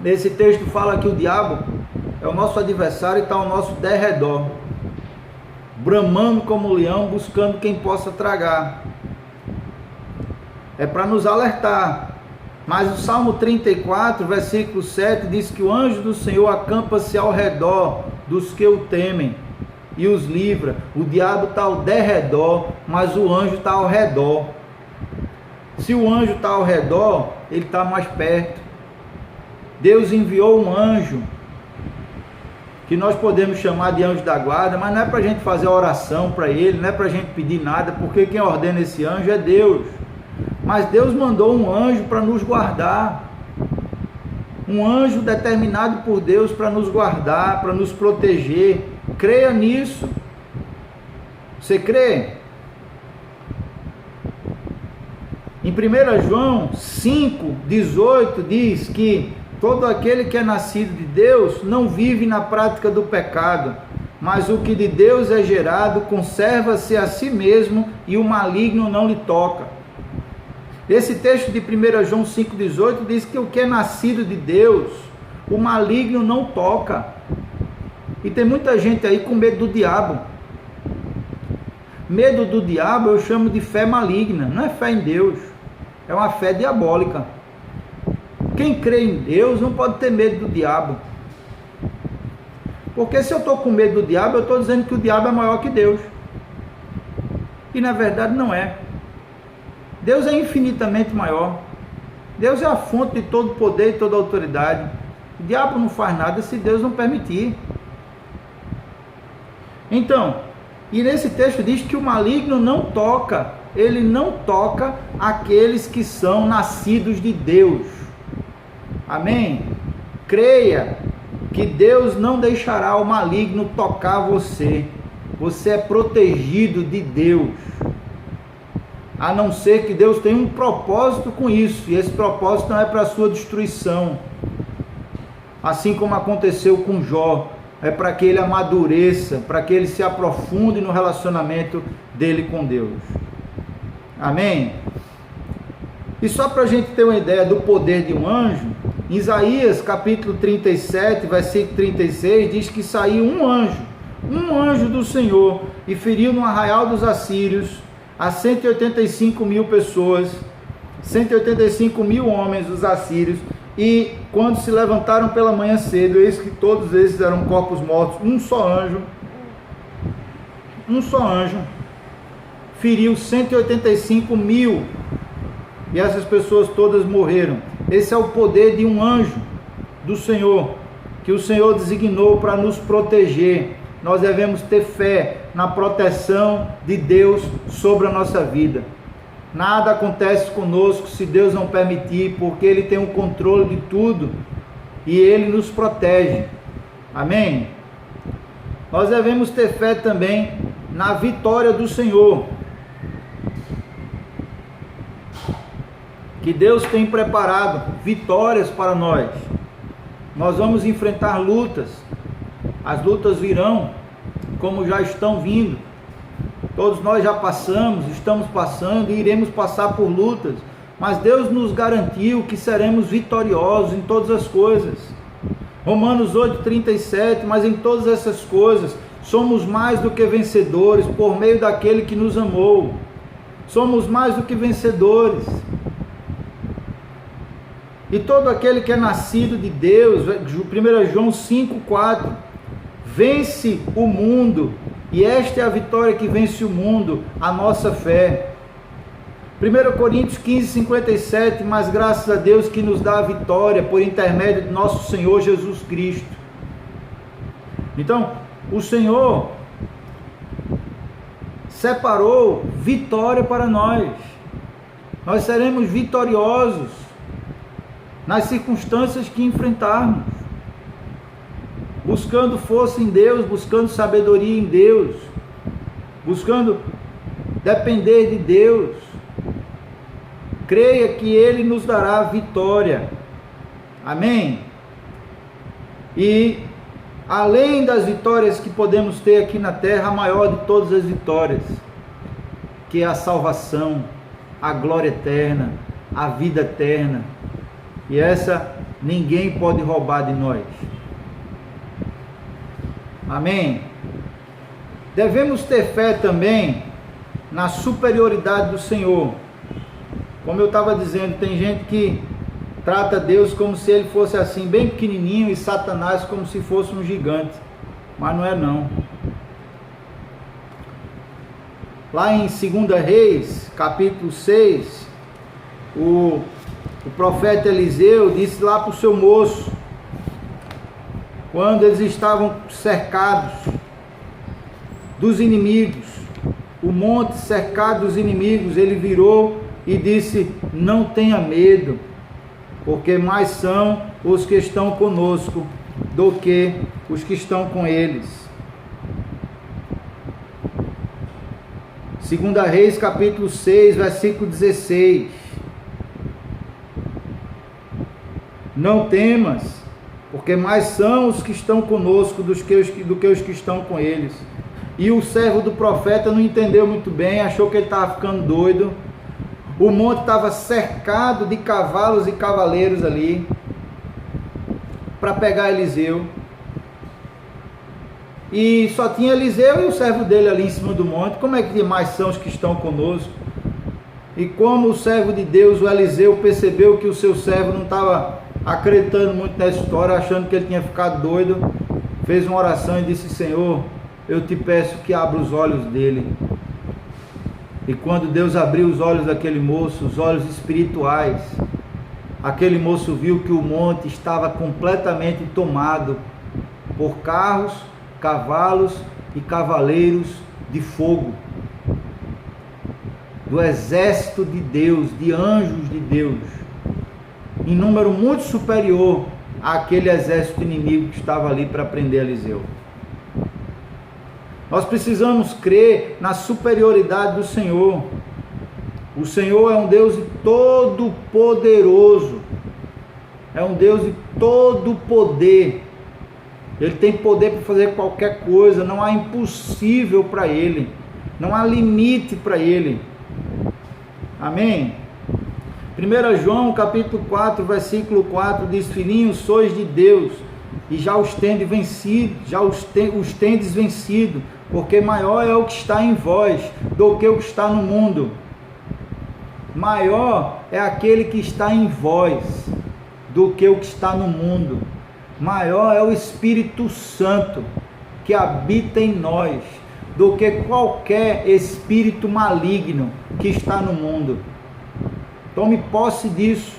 Nesse texto fala que o diabo é o nosso adversário e está ao nosso derredor, bramando como um leão, buscando quem possa tragar. É para nos alertar. Mas o Salmo 34, versículo 7, diz que o anjo do Senhor acampa-se ao redor dos que o temem e os livra. O diabo está ao derredor, mas o anjo está ao redor. Se o anjo está ao redor, ele está mais perto. Deus enviou um anjo, que nós podemos chamar de anjo da guarda, mas não é para a gente fazer oração para ele, não é para a gente pedir nada, porque quem ordena esse anjo é Deus. Mas Deus mandou um anjo para nos guardar, um anjo determinado por Deus para nos guardar, para nos proteger. Creia nisso. Você crê? Em 1 João 5,18 diz que todo aquele que é nascido de Deus não vive na prática do pecado, mas o que de Deus é gerado conserva-se a si mesmo e o maligno não lhe toca. Esse texto de 1 João 5,18 diz que o que é nascido de Deus, o maligno não toca. E tem muita gente aí com medo do diabo. Medo do diabo eu chamo de fé maligna, não é fé em Deus, é uma fé diabólica. Quem crê em Deus não pode ter medo do diabo. Porque se eu estou com medo do diabo, eu estou dizendo que o diabo é maior que Deus. E na verdade não é. Deus é infinitamente maior. Deus é a fonte de todo poder e toda autoridade. O diabo não faz nada se Deus não permitir. Então, e nesse texto diz que o maligno não toca, ele não toca aqueles que são nascidos de Deus. Amém? Creia que Deus não deixará o maligno tocar você. Você é protegido de Deus. A não ser que Deus tenha um propósito com isso, e esse propósito não é para a sua destruição. Assim como aconteceu com Jó, é para que ele amadureça, para que ele se aprofunde no relacionamento dele com Deus. Amém? E só para a gente ter uma ideia do poder de um anjo, em Isaías capítulo 37, versículo 36, diz que saiu um anjo do Senhor, e feriu no arraial dos assírios a 185 mil pessoas, 185 mil homens dos assírios, e quando se levantaram pela manhã cedo, eis que todos esses eram corpos mortos. Um só anjo feriu 185 mil, e essas pessoas todas morreram. Esse é o poder de um anjo do Senhor, que o Senhor designou para nos proteger. Nós devemos ter fé na proteção de Deus sobre a nossa vida. Nada acontece conosco se Deus não permitir, porque Ele tem o controle de tudo e Ele nos protege. Amém? Nós devemos ter fé também na vitória do Senhor, que Deus tem preparado vitórias para nós. Nós vamos enfrentar lutas. As lutas virão, como já estão vindo. Todos nós já passamos, estamos passando e iremos passar por lutas. Mas Deus nos garantiu que seremos vitoriosos em todas as coisas. Romanos 8,37, mas em todas essas coisas somos mais do que vencedores por meio daquele que nos amou. Somos mais do que vencedores. E todo aquele que é nascido de Deus, 1 João 5,4, vence o mundo, e esta é a vitória que vence o mundo, a nossa fé. 1 Coríntios 15,57, mas graças a Deus que nos dá a vitória por intermédio de nosso Senhor Jesus Cristo. Então, o Senhor separou vitória para nós. Nós seremos vitoriosos nas circunstâncias que enfrentarmos, buscando força em Deus, buscando sabedoria em Deus, buscando depender de Deus. Creia que Ele nos dará vitória. Amém? E além das vitórias que podemos ter aqui na terra, a maior de todas as vitórias, que é a salvação, a glória eterna, a vida eterna. E essa ninguém pode roubar de nós. Amém? Devemos ter fé também na superioridade do Senhor. Como eu estava dizendo, tem gente que trata Deus como se Ele fosse assim, bem pequenininho, e Satanás como se fosse um gigante. Mas não é não. Lá em 2 Reis, capítulo 6, o profeta Eliseu disse lá para o seu moço, quando eles estavam cercados dos inimigos, o monte cercado dos inimigos, ele virou e disse: não tenha medo, porque mais são os que estão conosco do que os que estão com eles. 2 Reis capítulo 6, versículo 16. Não temas, porque mais são os que estão conosco do que os que estão com eles. E o servo do profeta não entendeu muito bem, achou que ele estava ficando doido. O monte estava cercado de cavalos e cavaleiros ali, para pegar Eliseu. E só tinha Eliseu e o servo dele ali em cima do monte. Como é que mais são os que estão conosco? E como o servo de Deus, o Eliseu, percebeu que o seu servo não estava acreditando muito nessa história, achando que ele tinha ficado doido, fez uma oração e disse: Senhor, eu te peço que abra os olhos dele. E quando Deus abriu os olhos daquele moço, os olhos espirituais, aquele moço viu que o monte estava completamente tomado por carros, cavalos e cavaleiros de fogo, do exército de Deus, de anjos de Deus, em número muito superior àquele exército inimigo que estava ali para prender Eliseu. Nós precisamos crer na superioridade do Senhor. O Senhor é um Deus todo poderoso, é um Deus de todo poder. Ele tem poder para fazer qualquer coisa, não há impossível para Ele, não há limite para Ele. Amém? 1 João capítulo 4, versículo 4 diz: filhinhos, sois de Deus, e já os tendes vencido, os tendes vencido, porque maior é o que está em vós do que o que está no mundo. Maior é aquele que está em vós do que o que está no mundo. Maior é o Espírito Santo que habita em nós do que qualquer espírito maligno que está no mundo. Tome posse disso.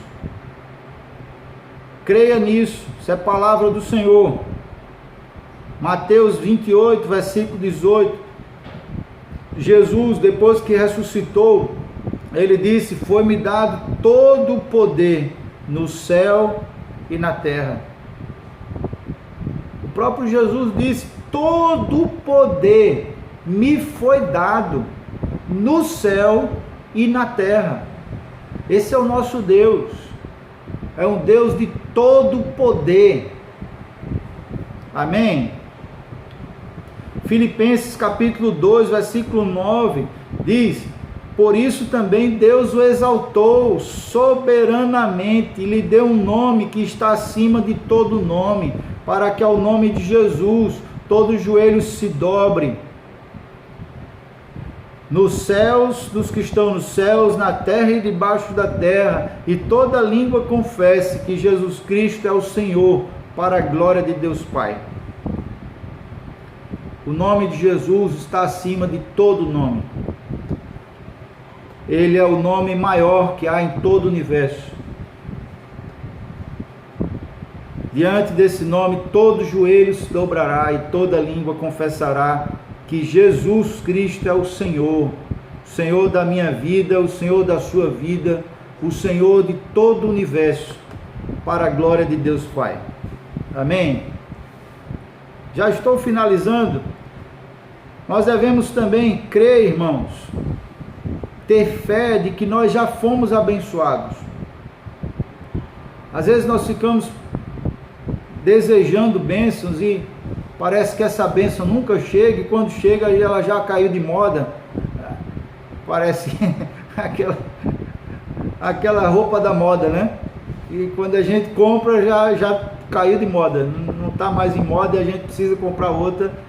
Creia nisso. Isso é palavra do Senhor. Mateus 28, versículo 18. Jesus, depois que ressuscitou, ele disse: foi-me dado todo o poder no céu e na terra. O próprio Jesus disse: todo o poder me foi dado no céu e na terra. Esse é o nosso Deus. É um Deus de todo poder. Amém? Filipenses capítulo 2, versículo 9 diz: por isso também Deus o exaltou soberanamente e lhe deu um nome que está acima de todo nome, para que ao nome de Jesus todo joelho se dobre, nos céus, dos que estão nos céus, na terra e debaixo da terra, e toda língua confesse que Jesus Cristo é o Senhor, para a glória de Deus Pai. O nome de Jesus está acima de todo nome. Ele é o nome maior que há em todo o universo. Diante desse nome, todo joelho se dobrará e toda língua confessará que Jesus Cristo é o Senhor da minha vida, o Senhor da sua vida, o Senhor de todo o universo, para a glória de Deus Pai. Amém? Já estou finalizando. Nós devemos também crer, irmãos, ter fé de que nós já fomos abençoados. Às vezes nós ficamos desejando bênçãos e parece que essa bênção nunca chega, e quando chega ela já caiu de moda. Parece aquela roupa da moda, né? E quando a gente compra já caiu de moda, não está mais em moda e a gente precisa comprar outra.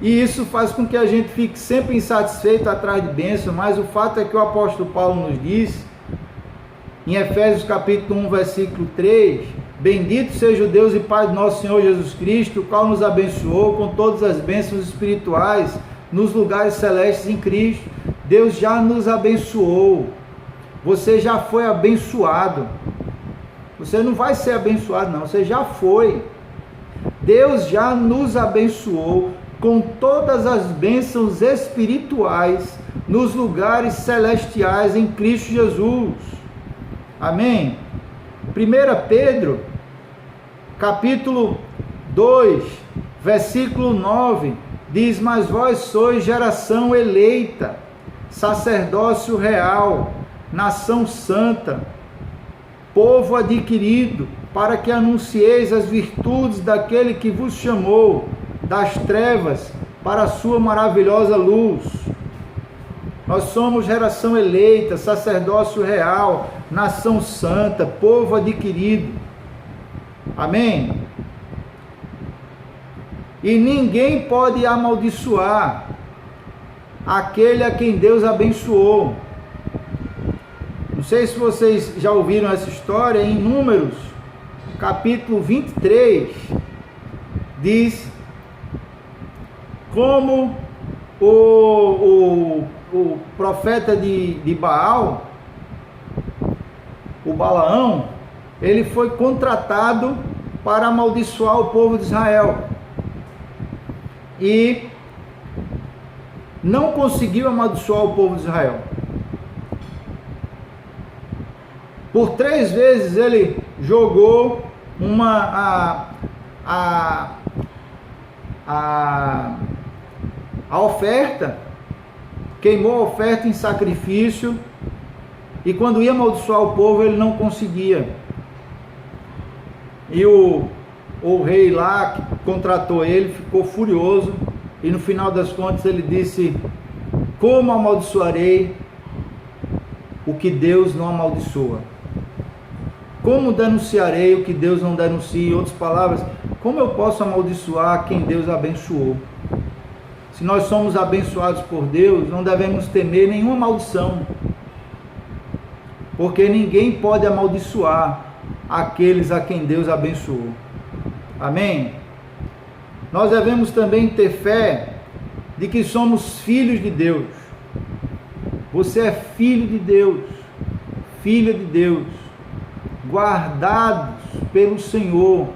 E isso faz com que a gente fique sempre insatisfeito atrás de bênção, mas o fato é que o apóstolo Paulo nos diz, em Efésios capítulo 1, versículo 3, bendito seja o Deus e Pai do nosso Senhor Jesus Cristo, o qual nos abençoou com todas as bênçãos espirituais nos lugares celestes em Cristo. Deus já nos abençoou. Você já foi abençoado. Você não vai ser abençoado, não. Você já foi. Deus já nos abençoou com todas as bênçãos espirituais nos lugares celestiais em Cristo Jesus. Amém? 1 Pedro, capítulo 2, versículo 9, diz: mas vós sois geração eleita, sacerdócio real, nação santa, povo adquirido, para que anuncieis as virtudes daquele que vos chamou das trevas para a sua maravilhosa luz. Nós somos geração eleita, sacerdócio real, nação santa, povo adquirido. Amém? E ninguém pode amaldiçoar aquele a quem Deus abençoou. Não sei se vocês já ouviram essa história. Em Números, capítulo 23, diz como o profeta de Baal o Balaão, ele foi contratado para amaldiçoar o povo de Israel. E não conseguiu amaldiçoar o povo de Israel. Por 3 vezes ele jogou a oferta, queimou a oferta em sacrifício, e quando ia amaldiçoar o povo ele não conseguia. E o rei lá que contratou ele ficou furioso, e no final das contas ele disse: como amaldiçoarei o que Deus não amaldiçoa? Como denunciarei o que Deus não denuncia? Em outras palavras, como eu posso amaldiçoar quem Deus abençoou? Se nós somos abençoados por Deus, não devemos temer nenhuma maldição, porque ninguém pode amaldiçoar aqueles a quem Deus abençoou. Amém? Nós devemos também ter fé de que somos filhos de Deus. Você é filho de Deus, filha de Deus, guardados pelo Senhor,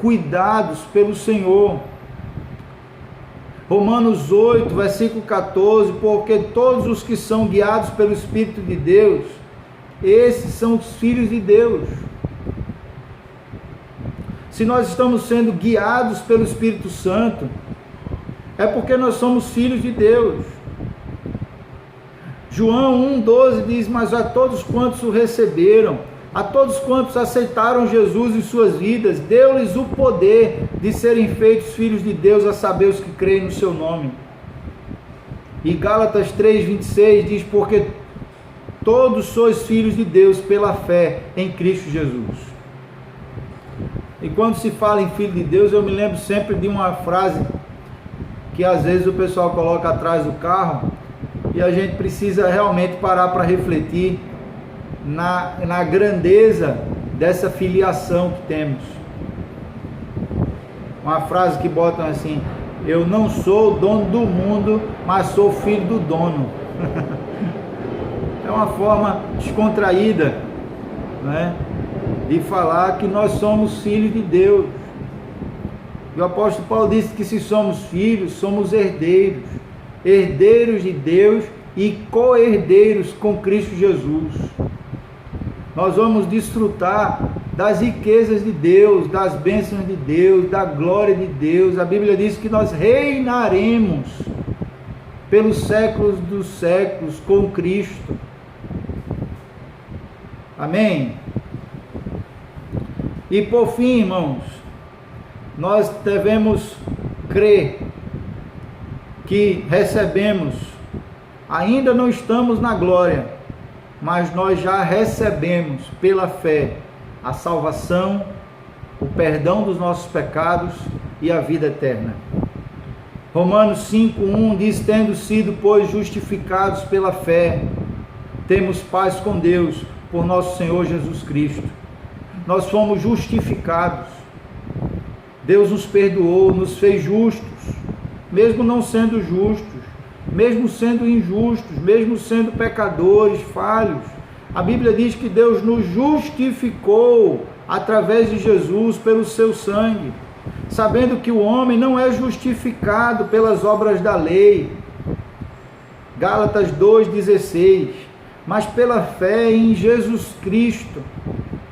cuidados pelo Senhor. Romanos 8, versículo 14, porque todos os que são guiados pelo Espírito de Deus, esses são os filhos de Deus. Se nós estamos sendo guiados pelo Espírito Santo, é porque nós somos filhos de Deus. João 1,12 diz: mas a todos quantos o receberam, a todos quantos aceitaram Jesus em suas vidas, deu-lhes o poder de serem feitos filhos de Deus, a saber, os que creem no seu nome. E Gálatas 3,26 diz: porque todos sois filhos de Deus pela fé em Cristo Jesus. E quando se fala em filho de Deus, eu me lembro sempre de uma frase que às vezes o pessoal coloca atrás do carro, e a gente precisa realmente parar para refletir na grandeza dessa filiação que temos. Uma frase que botam assim: eu não sou dono do mundo, mas sou filho do dono. É uma forma descontraída, né, de falar que nós somos filhos de Deus. E o apóstolo Paulo disse que se somos filhos, somos herdeiros, herdeiros de Deus e co-herdeiros com Cristo Jesus. Nós vamos desfrutar das riquezas de Deus, das bênçãos de Deus, da glória de Deus. A Bíblia diz que nós reinaremos pelos séculos dos séculos com Cristo. Amém? E por fim, irmãos, nós devemos crer que recebemos, ainda não estamos na glória, mas nós já recebemos pela fé a salvação, o perdão dos nossos pecados e a vida eterna. Romanos 5,1 diz: tendo sido, pois, justificados pela fé, temos paz com Deus por nosso Senhor Jesus Cristo. Nós fomos justificados. Deus nos perdoou, nos fez justos, mesmo não sendo justos, mesmo sendo injustos, mesmo sendo pecadores, falhos. A Bíblia diz que Deus nos justificou através de Jesus pelo seu sangue, sabendo que o homem não é justificado pelas obras da lei. Gálatas 2,16, mas pela fé em Jesus Cristo.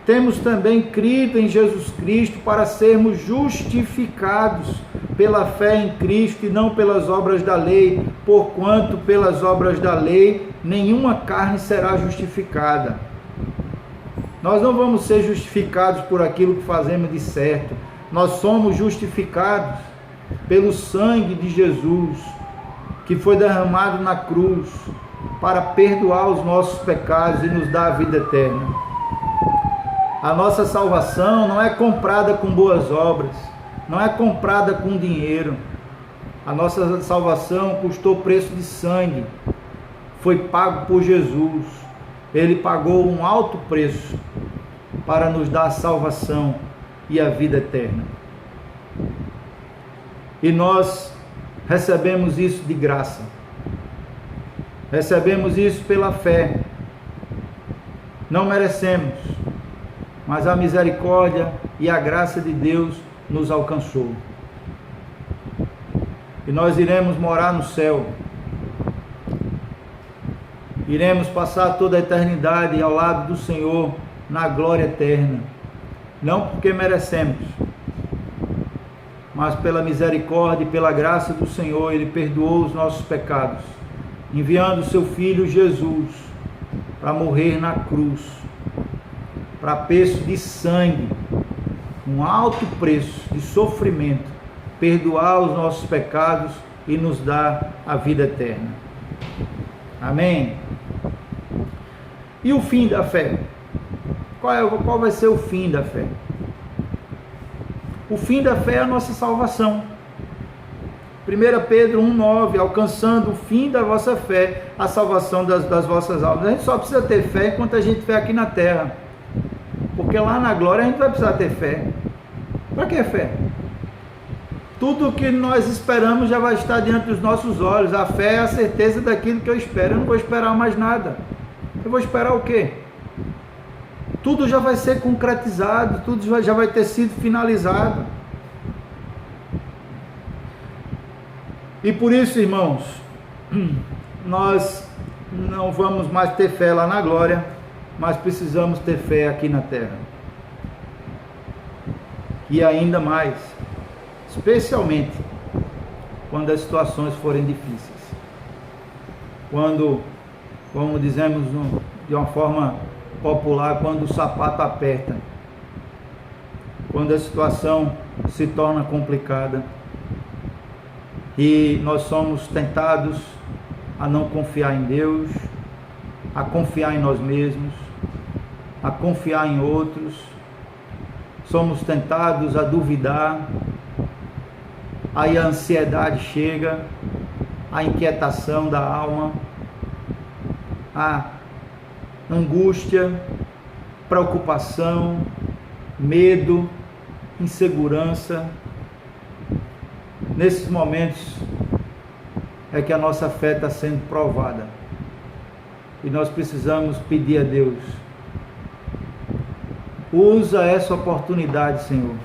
Temos também crido em Jesus Cristo para sermos justificados pela fé em Cristo e não pelas obras da lei, porquanto pelas obras da lei nenhuma carne será justificada. Nós não vamos ser justificados por aquilo que fazemos de certo. Nós somos justificados pelo sangue de Jesus, que foi derramado na cruz para perdoar os nossos pecados e nos dar a vida eterna. A nossa salvação não é comprada com boas obras, não é comprada com dinheiro. A nossa salvação custou preço de sangue, foi pago por Jesus. Ele pagou um alto preço para nos dar a salvação e a vida eterna. E nós recebemos isso de graça. Recebemos isso pela fé. Não merecemos, mas a misericórdia e a graça de Deus nos alcançou. E nós iremos morar no céu. Iremos passar toda a eternidade ao lado do Senhor na glória eterna. Não porque merecemos, mas pela misericórdia e pela graça do Senhor, Ele perdoou os nossos pecados, enviando o seu Filho Jesus para morrer na cruz, para preço de sangue, um alto preço de sofrimento, perdoar os nossos pecados e nos dar a vida eterna. Amém? E o fim da fé? Qual vai ser o fim da fé? O fim da fé é a nossa salvação. 1 Pedro 1,9, alcançando o fim da vossa fé, a salvação das vossas almas. A gente só precisa ter fé enquanto a gente fé aqui na terra. Porque lá na glória a gente vai precisar ter fé. Para que fé? Tudo o que nós esperamos já vai estar diante dos nossos olhos. A fé é a certeza daquilo que eu espero. Eu não vou esperar mais nada. Eu vou esperar o quê? Tudo já vai ser concretizado, tudo já vai ter sido finalizado. E por isso, irmãos, nós não vamos mais ter fé lá na glória, mas precisamos ter fé aqui na terra. E ainda mais, especialmente quando as situações forem difíceis. Quando, como dizemos de uma forma popular, quando o sapato aperta, quando a situação se torna complicada e nós somos tentados a não confiar em Deus, a confiar em nós mesmos, a confiar em outros, somos tentados a duvidar, aí a ansiedade chega, a inquietação da alma, a angústia, preocupação, medo, insegurança. Nesses momentos é que a nossa fé está sendo provada. E nós precisamos pedir a Deus: usa essa oportunidade, Senhor,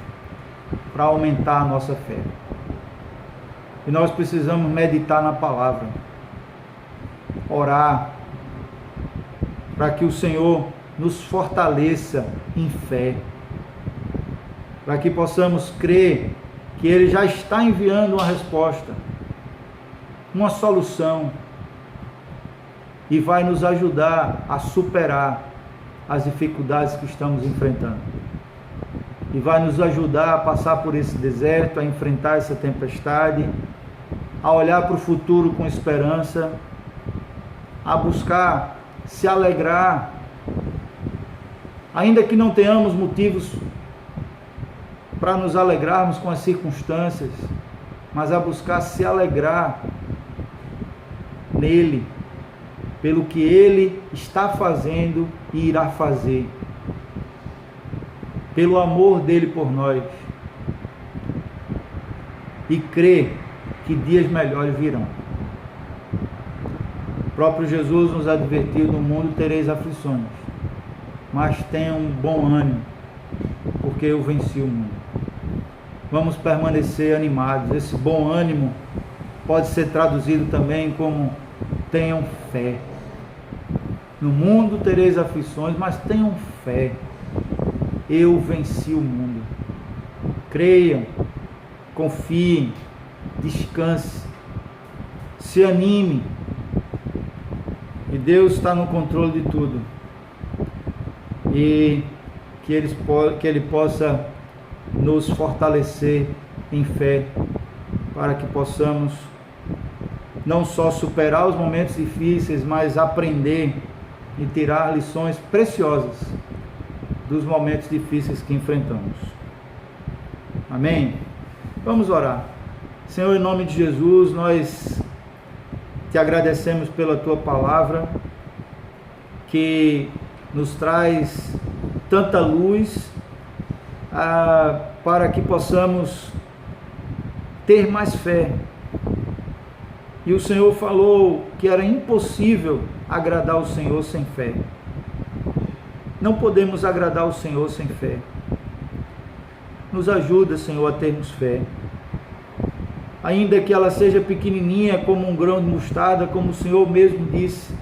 para aumentar a nossa fé. E nós precisamos meditar na palavra, orar, para que o Senhor nos fortaleça em fé, para que possamos crer que Ele já está enviando uma resposta, uma solução, e vai nos ajudar a superar as dificuldades que estamos enfrentando, e vai nos ajudar a passar por esse deserto, a enfrentar essa tempestade, a olhar para o futuro com esperança, a buscar se alegrar, ainda que não tenhamos motivos para nos alegrarmos com as circunstâncias, mas a buscar se alegrar nele, pelo que Ele está fazendo e irá fazer, pelo amor dEle por nós, e crer que dias melhores virão. O próprio Jesus nos advertiu: no mundo tereis aflições, mas tenham bom ânimo, porque eu venci o mundo. Vamos permanecer animados. Esse bom ânimo pode ser traduzido também como: tenham fé. No mundo tereis aflições, mas tenham fé. Eu venci o mundo. Creiam, confiem, descanse, se anime. E Deus está no controle de tudo. E que Ele possa nos fortalecer em fé, para que possamos não só superar os momentos difíceis, mas aprender e tirar lições preciosas dos momentos difíceis que enfrentamos. Amém? Vamos orar. Senhor, em nome de Jesus, nós te agradecemos pela tua palavra, que nos traz tanta luz, para que possamos ter mais fé. E o Senhor falou que era impossível agradar o Senhor sem fé. Não podemos agradar o Senhor sem fé. Nos ajuda, Senhor, a termos fé. Ainda que ela seja pequenininha como um grão de mostarda, como o Senhor mesmo disse,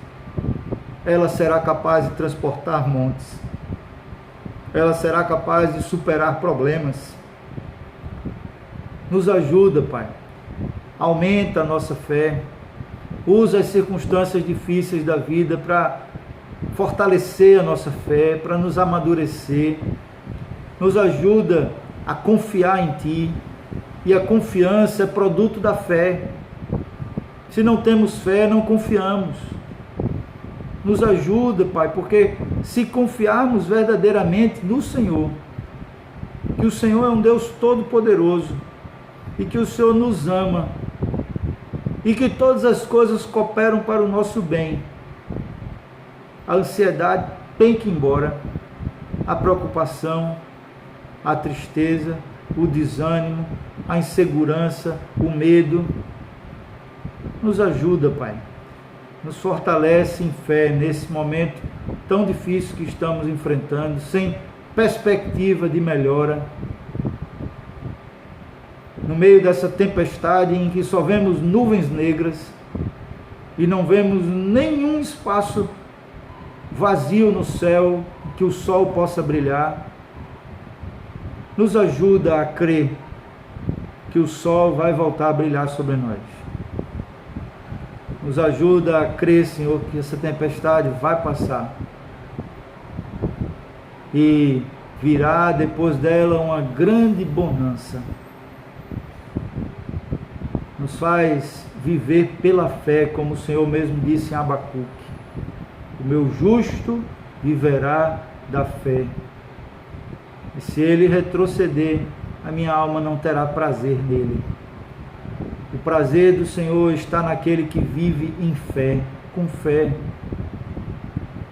ela será capaz de transportar montes. Ela será capaz de superar problemas. Nos ajuda, Pai. Aumenta a nossa fé. Usa as circunstâncias difíceis da vida para fortalecer a nossa fé, para nos amadurecer. Nos ajuda a confiar em Ti. E a confiança é produto da fé. Se não temos fé, não confiamos. Nos ajuda, Pai, porque se confiarmos verdadeiramente no Senhor, que o Senhor é um Deus todo-poderoso e que o Senhor nos ama e que todas as coisas cooperam para o nosso bem, a ansiedade tem que ir embora, a preocupação, a tristeza, o desânimo, a insegurança, o medo. Nos ajuda, Pai. Nos fortalece em fé nesse momento tão difícil que estamos enfrentando, sem perspectiva de melhora. No meio dessa tempestade em que só vemos nuvens negras e não vemos nenhum espaço vazio no céu que o sol possa brilhar, nos ajuda a crer que o sol vai voltar a brilhar sobre nós. Nos ajuda a crer, Senhor, que essa tempestade vai passar e virá depois dela uma grande bonança. Nos faz viver pela fé, como o Senhor mesmo disse em Abacuque: o meu justo viverá da fé. E se ele retroceder, a minha alma não terá prazer nele. O prazer do Senhor está naquele que vive em fé, com fé.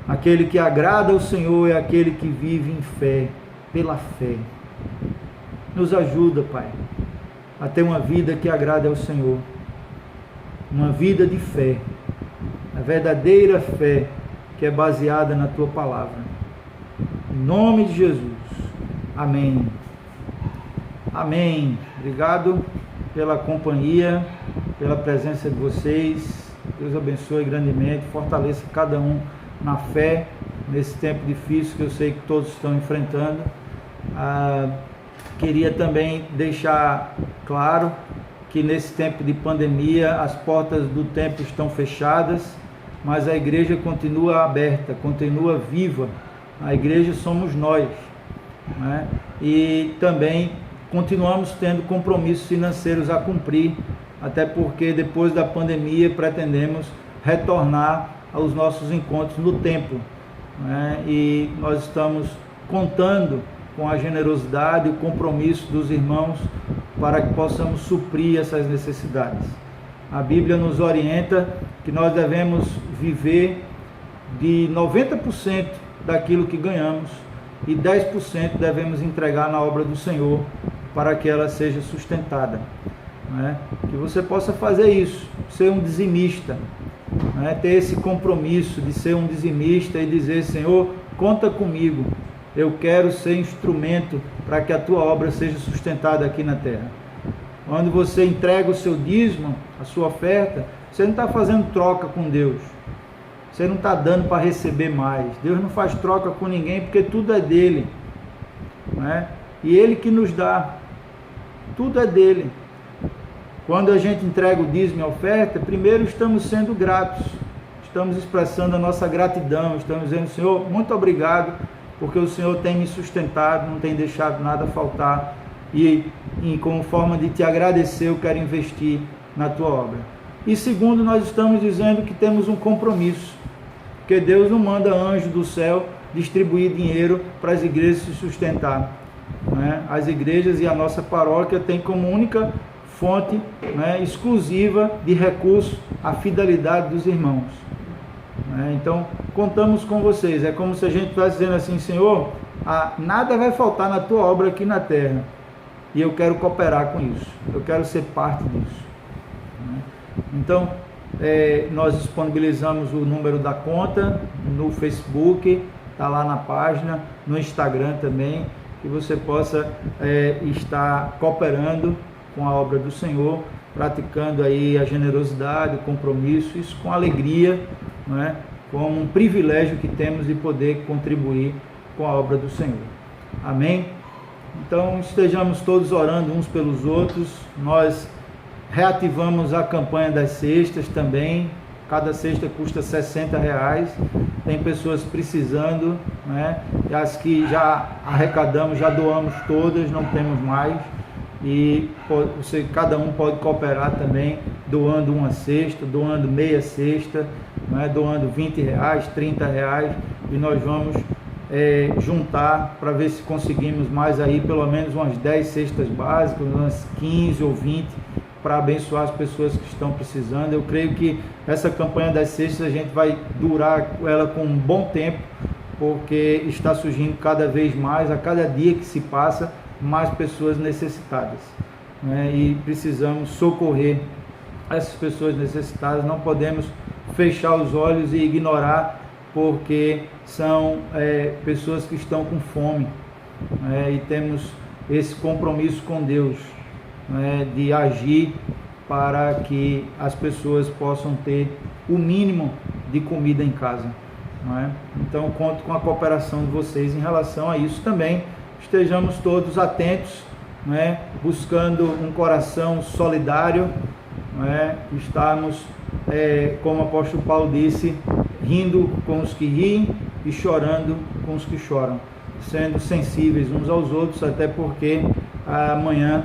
Aquele que agrada ao Senhor é aquele que vive em fé, pela fé. Nos ajuda, Pai, a ter uma vida que agrade ao Senhor. Uma vida de fé. A verdadeira fé que é baseada na Tua Palavra. Em nome de Jesus. Amém. Amém. Obrigado pela companhia, pela presença de vocês. Deus abençoe grandemente, fortaleça cada um na fé, nesse tempo difícil que eu sei que todos estão enfrentando. Queria também deixar claro que nesse tempo de pandemia as portas do templo estão fechadas, mas a igreja continua aberta, continua viva. A igreja somos nós, né? E também continuamos tendo compromissos financeiros a cumprir, até porque depois da pandemia pretendemos retornar aos nossos encontros no templo, né? E nós estamos contando com a generosidade e o compromisso dos irmãos para que possamos suprir essas necessidades. A Bíblia nos orienta que nós devemos viver de 90% daquilo que ganhamos e 10% devemos entregar na obra do Senhor para que ela seja sustentada, né? Que você possa fazer isso, ser um dizimista, né? Ter esse compromisso de ser um dizimista e dizer: Senhor, conta comigo, eu quero ser instrumento para que a tua obra seja sustentada aqui na terra. Quando você entrega o seu dízimo, a sua oferta, você não está fazendo troca com Deus, você não está dando para receber mais. Deus não faz troca com ninguém, porque tudo é dele, né? E ele que nos dá, tudo é dele. Quando a gente entrega o dízimo e a oferta, primeiro estamos sendo gratos, estamos expressando a nossa gratidão, estamos dizendo: Senhor, muito obrigado, porque o Senhor tem me sustentado, não tem deixado nada faltar, e como forma de te agradecer, eu quero investir na tua obra. E segundo, nós estamos dizendo que temos um compromisso, porque Deus não manda anjo do céu distribuir dinheiro para as igrejas se sustentar, né? As igrejas e a nossa paróquia têm como única fonte, né, exclusiva de recursos a fidelidade dos irmãos, né? Então contamos com vocês. É como se a gente estivesse dizendo assim: Senhor, nada vai faltar na tua obra aqui na terra, e eu quero cooperar com isso, eu quero ser parte disso, né? Então nós disponibilizamos o número da conta no Facebook, está lá na página, no Instagram também, que você possa estar cooperando com a obra do Senhor, praticando aí a generosidade, o compromisso, isso com alegria, não é? Como um privilégio que temos de poder contribuir com a obra do Senhor. Amém? Então estejamos todos orando uns pelos outros. Nós reativamos a campanha das cestas também. Cada cesta custa R$60. Tem pessoas precisando, né? E as que já arrecadamos, já doamos todas, não temos mais. E cada um pode cooperar também, doando uma cesta, doando meia cesta, né? Doando R$20, R$30. E nós vamos juntar para ver se conseguimos mais aí, pelo menos umas 10 cestas básicas, umas 15 ou 20, para abençoar as pessoas que estão precisando. Eu creio que essa campanha das cestas a gente vai durar ela com um bom tempo, porque está surgindo cada vez mais, a cada dia que se passa, mais pessoas necessitadas, né? E precisamos socorrer essas pessoas necessitadas. Não podemos fechar os olhos e ignorar, porque são pessoas que estão com fome, né? E temos esse compromisso com Deus, né, de agir para que as pessoas possam ter o mínimo de comida em casa, não é? Então conto com a cooperação de vocês em relação a isso também. Estejamos todos atentos, não é? Buscando um coração solidário, não é? Estarmos, como o apóstolo Paulo disse, rindo com os que riem e chorando com os que choram, sendo sensíveis uns aos outros, até porque amanhã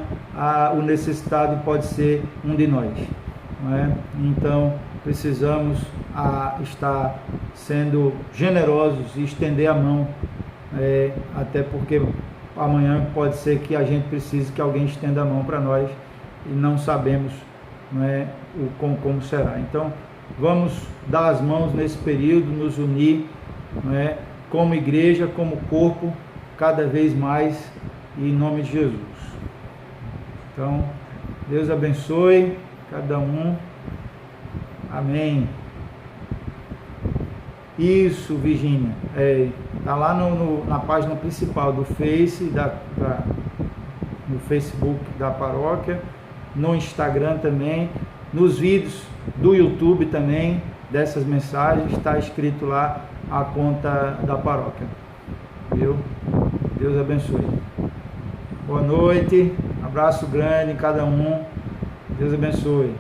o necessitado pode ser um de nós, não é? Então precisamos estar sendo generosos e estender a mão, até porque amanhã pode ser que a gente precise que alguém estenda a mão para nós e não sabemos, não é, como será. Então vamos dar as mãos nesse período, nos unir, não é, como igreja, como corpo, cada vez mais, em nome de Jesus. Então, Deus abençoe cada um. Amém. Isso, Virgínia. Está lá na página principal do no Facebook da paróquia, no Instagram também, nos vídeos do YouTube também, dessas mensagens, está escrito lá a conta da paróquia. Viu? Deus abençoe. Boa noite, abraço grande em cada um. Deus abençoe.